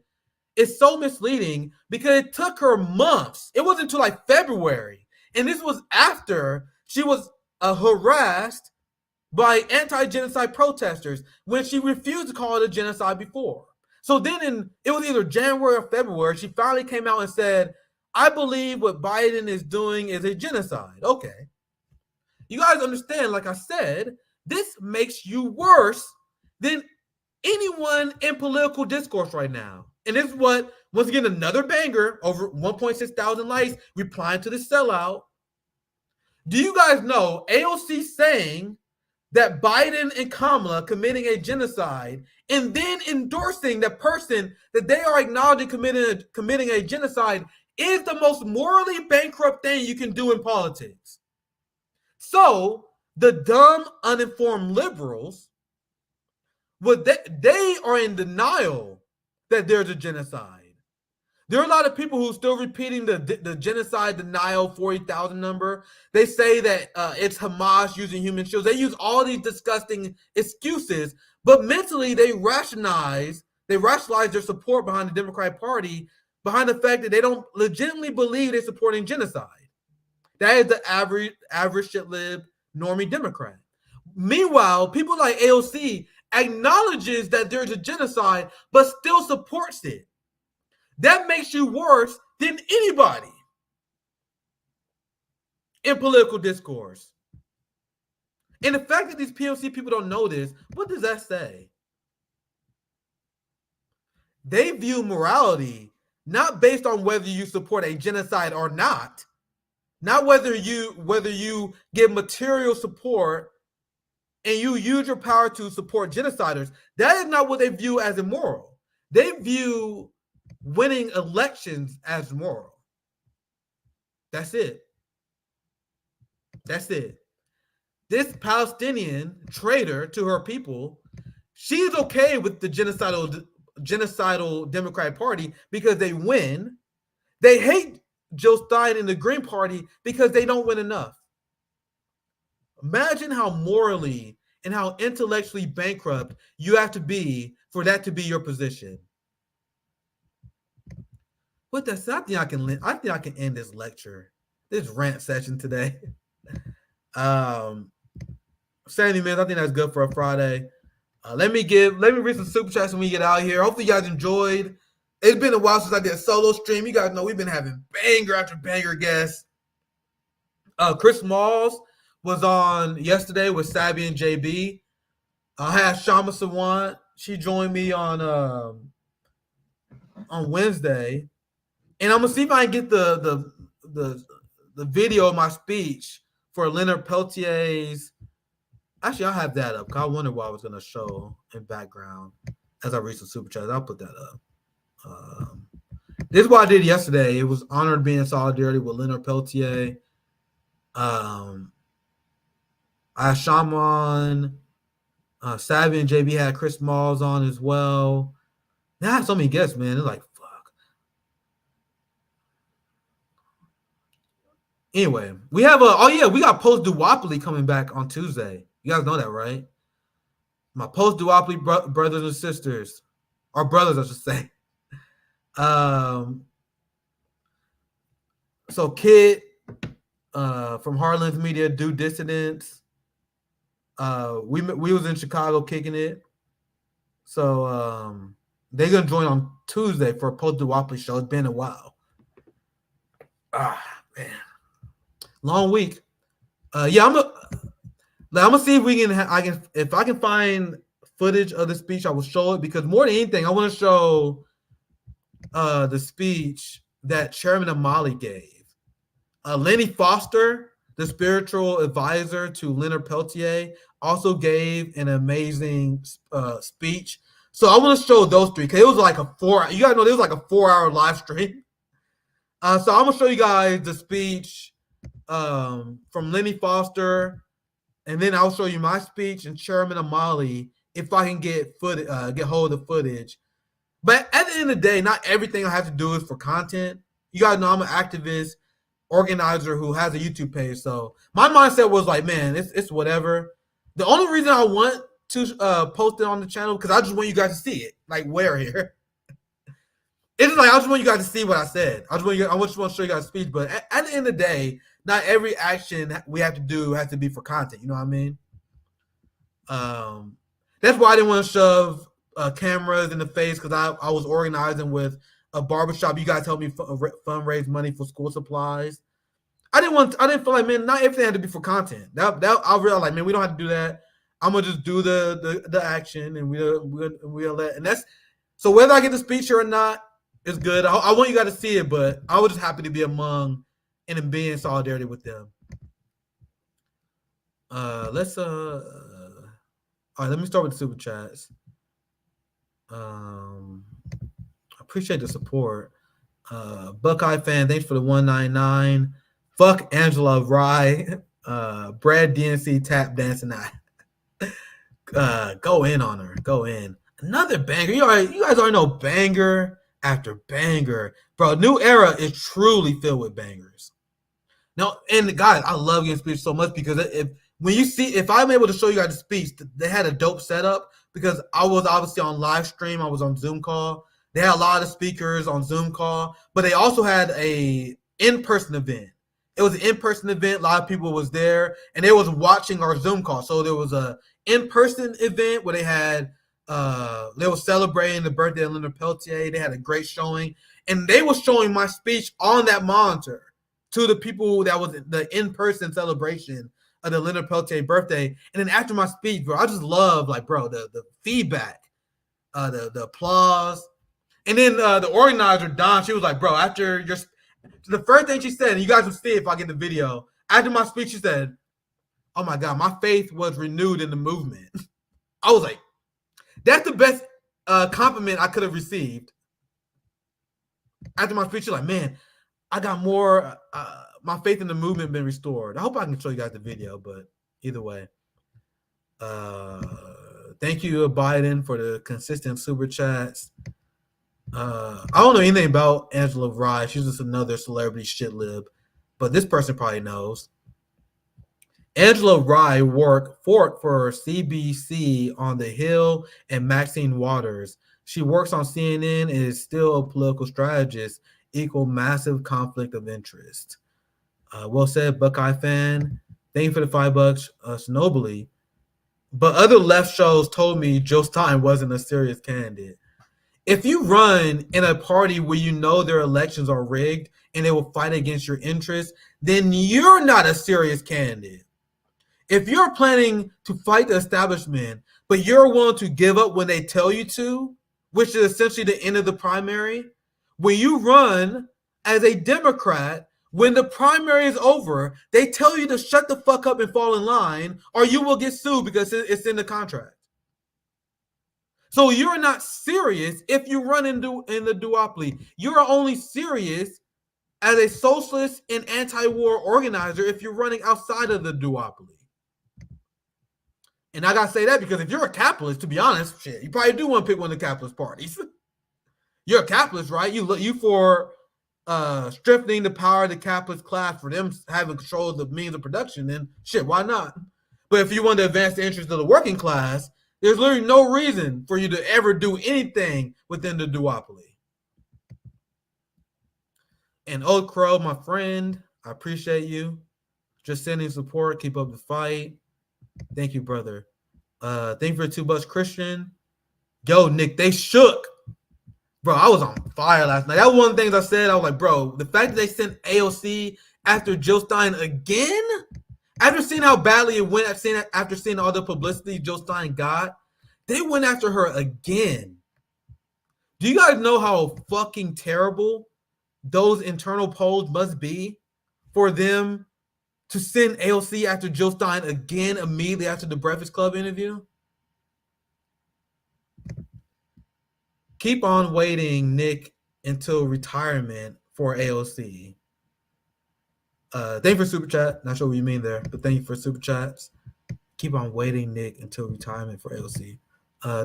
is so misleading because it took her months. It wasn't until like February. And this was after she was harassed by anti-genocide protesters when she refused to call it a genocide before. So then it was either January or February, she finally came out and said, I believe what Biden is doing is a genocide. Okay. You guys understand, like I said, this makes you worse than anyone in political discourse right now. And this is what, once again, another banger, over 1.6 thousand likes, replying to the sellout. Do you guys know AOC saying that Biden and Kamala committing a genocide and then endorsing the person that they are acknowledging committing a genocide is the most morally bankrupt thing you can do in politics? So the dumb, uninformed liberals, they are in denial that there's a genocide. There are a lot of people who are still repeating the genocide denial 40,000 number. They say that it's Hamas using human shields. They use all these disgusting excuses, but mentally they rationalize their support behind the Democratic Party behind the fact that they don't legitimately believe they're supporting genocide. That is the average shit-lib normie Democrat. Meanwhile, people like AOC acknowledges that there's a genocide, but still supports it. That makes you worse than anybody in political discourse. And the fact that these POC people don't know this, what does that say? They view morality not based on whether you support a genocide or not whether you give material support and you use your power to support genociders. That is not what they view as immoral. They view winning elections as moral. That's it. That's it. This Palestinian traitor to her people, she's okay with the genocidal Democratic Party because they win. They hate Joe Stein and the Green Party because they don't win enough. Imagine how morally and how intellectually bankrupt you have to be for that to be your position. What the? I think I can end this lecture, this rant session today. 70 minutes. I think that's good for a Friday. Let me read some super chats when we get out here. Hopefully you guys enjoyed. It's been a while since I did a solo stream. You guys know we've been having banger after banger guests. Chris Smalls was on yesterday with Sabby and JB. I had Shama Sawant. She joined me on Wednesday. And I'm gonna see if I can get the video of my speech for Leonard Peltier's. Actually, I'll have that up because I wonder what I was gonna show in background as I read some super chats. I'll put that up. This is what I did yesterday. It was honored being in solidarity with Leonard Peltier. I had Shaman, Savvy and JB had Chris Smalls on as well. Now I had so many guests, man. It's like, fuck. Anyway, we have we got post duopoly coming back on Tuesday. You guys know that, right? My post duopoly brothers and sisters, or brothers, I should say. So Kid from Heartlands Media, Do Dissidents. We was in Chicago kicking it. So they're gonna join on Tuesday for a post-duopoly show. It's been a while. Ah, man, long week. Yeah, I'm gonna see if we can. If I can find footage of the speech, I will show it, because more than anything, I want to show the speech that Chairman Amali gave. Lenny Foster, the spiritual advisor to Leonard Peltier, also gave an amazing speech. So I want to show those three, because it was like a 4. You guys know it was like a 4-hour live stream. So I'm gonna show you guys the speech from Lenny Foster, and then I'll show you my speech and Chairman Amali if I can get hold of the footage. But at the end of the day, not everything I have to do is for content. You guys know I'm an activist, organizer who has a YouTube page. So my mindset was like, man, it's whatever. The only reason I want to post it on the channel, because I just want you guys to see it. Like, where here? It's like I just want you guys to see what I said. I just want to show you guys a speech. But at the end of the day, not every action we have to do has to be for content. You know what I mean? That's why I didn't want to shove cameras in the face, because I was organizing with a barbershop. You guys helped me fundraise money for school supplies. I didn't feel like, man, not everything had to be for content. That I realized, like, man, we don't have to do that. I'm gonna just do the action, and we'll let. And that's so whether I get the speech here or not, it's good. I want you guys to see it, but I was just happy to be among and be in solidarity with them. Let's all right, let me start with the super chats. I appreciate the support. Buckeye fan, thanks for the 199. Fuck Angela Rye. Brad DNC tap dancing. Go in on her. Go in. Another banger. You guys already know banger after banger. Bro, New Era is truly filled with bangers. No, and guys, I love getting speech so much, because if I'm able to show you guys the speech, they had a dope setup, because I was obviously on live stream. I was on Zoom call. They had a lot of speakers on Zoom call, but they also had a in-person event. It was an in-person event. A lot of people was there, and they was watching our Zoom call. So there was a in-person event where they were celebrating the birthday of Leonard Peltier. They had a great showing, and they were showing my speech on that monitor to the people that was the in-person celebration of the Leonard Peltier birthday. And then after my speech, bro, I just love, like, bro, the feedback, the applause. And then the organizer, Don, she was like, bro, after the first thing she said, and you guys will see if I get the video, after my speech, she said, oh my God, my faith was renewed in the movement. I was like, that's the best compliment I could have received. After my speech, she's like, man, I got more, my faith in the movement been restored. I hope I can show you guys the video, but either way. Thank you, Biden, for the consistent super chats. I don't know anything about Angela Rye. She's just another celebrity shit lib, but this person probably knows. Angela Rye fought for CBC on the Hill and Maxine Waters. She works on CNN and is still a political strategist. Equal massive conflict of interest. Well said, Buckeye fan. Thank you for the $5, Snobly. But other left shows told me Joe Stein wasn't a serious candidate. If you run in a party where you know their elections are rigged and they will fight against your interests, then you're not a serious candidate. If you're planning to fight the establishment, but you're willing to give up when they tell you to, which is essentially the end of the primary, when you run as a Democrat, when the primary is over, they tell you to shut the fuck up and fall in line, or you will get sued because it's in the contract. So you're not serious if you run in the duopoly. You're only serious as a socialist and anti-war organizer if you're running outside of the duopoly. And I gotta say that because if you're a capitalist, to be honest, shit, you probably do want to pick one of the capitalist parties. You're a capitalist, right? You for strengthening the power of the capitalist class, for them having control of the means of production, then shit, why not? But if you want to advance the interests of the working class, there's literally no reason for you to ever do anything within the duopoly. And Old Crow, my friend, I appreciate you. Just sending support. Keep up the fight. Thank you, brother. Thank you for $2, Christian. Yo, Nick, they shook. Bro, I was on fire last night. That was one of the things I said. I was like, bro, the fact that they sent AOC after Jill Stein again, after seeing how badly it went, after seeing all the publicity Jill Stein got, they went after her again. Do you guys know how fucking terrible those internal polls must be for them to send AOC after Jill Stein again immediately after the Breakfast Club interview? Keep on waiting, Nick, until retirement for AOC. Thank you for super chat. Not sure what you mean there, but thank you for super chats. Keep on waiting, Nick, until retirement for AOC.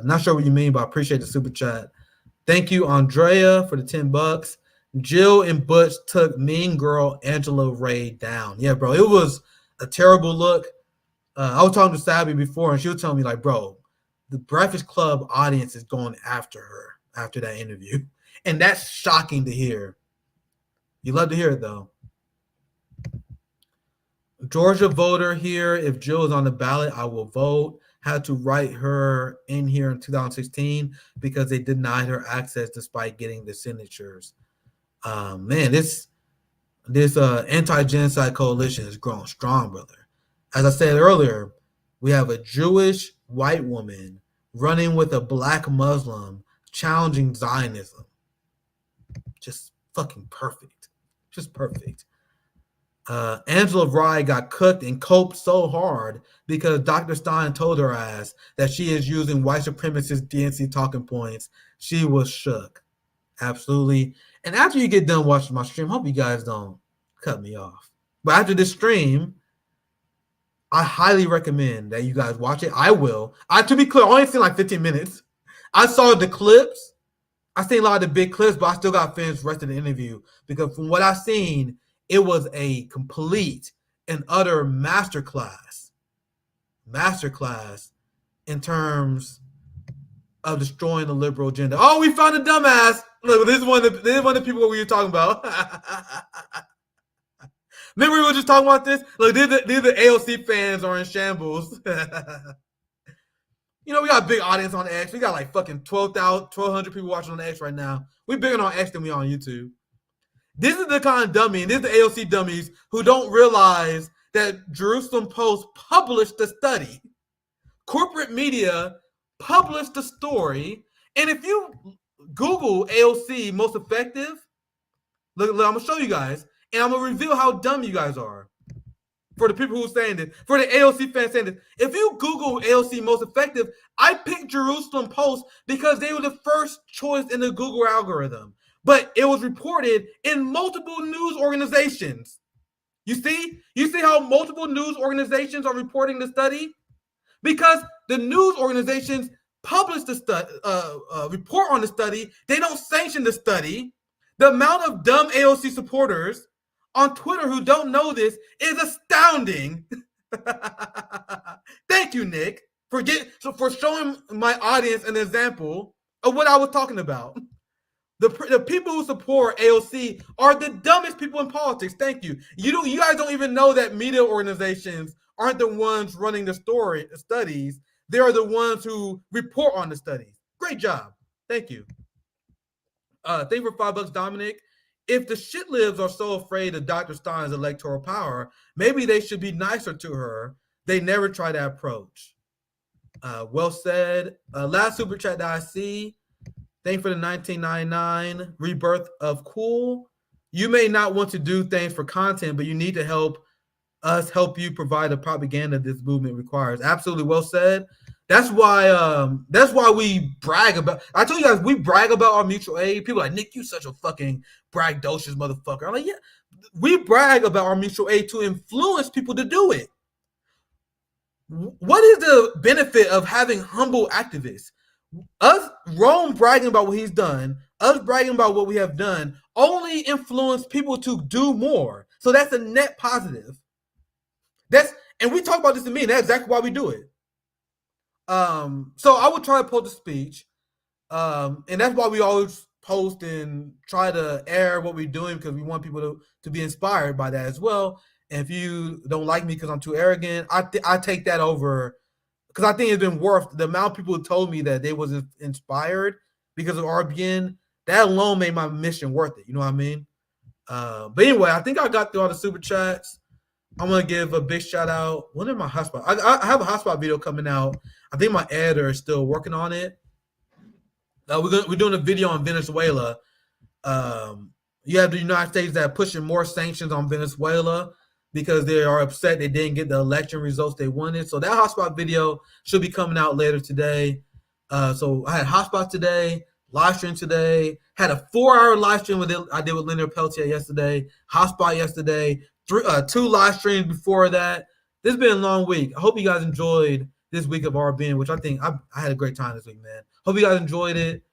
Not sure what you mean, but I appreciate the super chat. Thank you, Andrea, for the $10. Jill and Butch took Mean Girl Angela Ray down. Yeah, bro, it was a terrible look. I was talking to Sabby before, and she was telling me, like, bro, the Breakfast Club audience is going after her after that interview. And that's shocking to hear. You love to hear it, though. Georgia voter here. If Jill is on the ballot, I will vote. Had to write her in here in 2016 because they denied her access despite getting the signatures. Man, this anti-genocide coalition is growing strong, brother. As I said earlier, we have a Jewish white woman running with a black Muslim challenging Zionism. Just fucking perfect. Just perfect. Angela Rye got cooked and coped so hard because Dr. Stein told her ass that she is using white supremacist DNC talking points. She was shook. Absolutely. And after you get done watching my stream, hope you guys don't cut me off. But after this stream, I highly recommend that you guys watch it. I will. To be clear, I only seen like 15 minutes. I saw the clips. I seen a lot of the big clips, but I still got finished the rest of the interview because from what I've seen, it was a complete and utter masterclass in terms of destroying the liberal agenda. Oh, we found a dumbass. Look, this is one of the people we were talking about. Remember we were just talking about this? Look, these are the AOC fans are in shambles. You know, we got a big audience on X. We got like fucking 1,200 people watching on X right now. We bigger on X than we on YouTube. This is the kind of dummy, and this is the AOC dummies who don't realize that Jerusalem Post published the study. Corporate media published the story, and if you Google AOC most effective, look, I'm gonna show you guys, and I'm gonna reveal how dumb you guys are. For the people who are saying this, for the AOC fans saying this, if you Google AOC most effective, I picked Jerusalem Post because they were the first choice in the Google algorithm. But it was reported in multiple news organizations. You see how multiple news organizations are reporting the study? Because the news organizations publish the report on the study. They don't sanction the study. The amount of dumb AOC supporters on Twitter who don't know this is astounding. Thank you, Nick, for showing my audience an example of what I was talking about. The people who support AOC are the dumbest people in politics. Thank you. You guys don't even know that media organizations aren't the ones running the studies. They are the ones who report on the studies. Great job. Thank you. Thank you for $5, Dominic. If the shit libs are so afraid of Dr. Stein's electoral power, maybe they should be nicer to her. They never try that approach. Well said. Last super chat that I see. Thank you for the 1999 rebirth of cool. You may not want to do things for content, but you need to help us help you provide the propaganda this movement requires. Absolutely well said. That's why we brag about. I told you guys we brag about our mutual aid. People are like, Nick, you such a fucking braggadocious motherfucker. I'm like, yeah, we brag about our mutual aid to influence people to do it. What is the benefit of having humble activists? Us, Rome bragging about what he's done, us bragging about what we have done, only influence people to do more. So that's a net positive. And we talk about this in me. That's exactly why we do it. So I would try to post a speech, and that's why we always post and try to air what we're doing because we want people to be inspired by that as well. And if you don't like me because I'm too arrogant, I take that over because I think it's been worth the amount of people who told me that they was inspired because of RBN. That alone made my mission worth it. You know what I mean? But anyway, I think I got through all the super chats. I'm gonna give a big shout out. When is my hotspot? I have a hotspot video coming out. I think my editor is still working on it. We're doing a video on Venezuela. You have the United States that are pushing more sanctions on Venezuela because they are upset they didn't get the election results they wanted. So that hotspot video should be coming out later today. So I had hotspot today, live stream today, had a 4-hour live stream I did with Leonard Peltier yesterday, hotspot yesterday, 2 live streams before that. This has been a long week. I hope you guys enjoyed this week of RBN, which I think I had a great time this week, man. Hope you guys enjoyed it.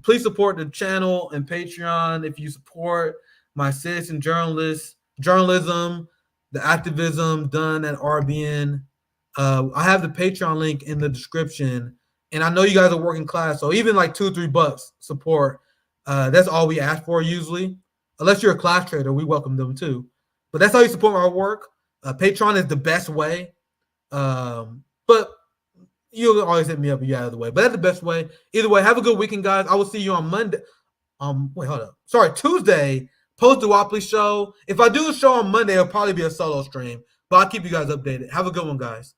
Please support the channel and Patreon if you support my citizen journalism, the activism done at RBN. I have the Patreon link in the description, and I know you guys are working class, so even like $2 or $3 support, that's all we ask for usually. Unless you're a class trader, we welcome them too. But that's how you support our work. Patreon is the best way, but you can always hit me up if you're out of the way. But that's the best way. Either way, have a good weekend, guys. I will see you on Monday. Wait, hold up. Sorry, Tuesday, post-duopoly show. If I do a show on Monday, it'll probably be a solo stream. But I'll keep you guys updated. Have a good one, guys.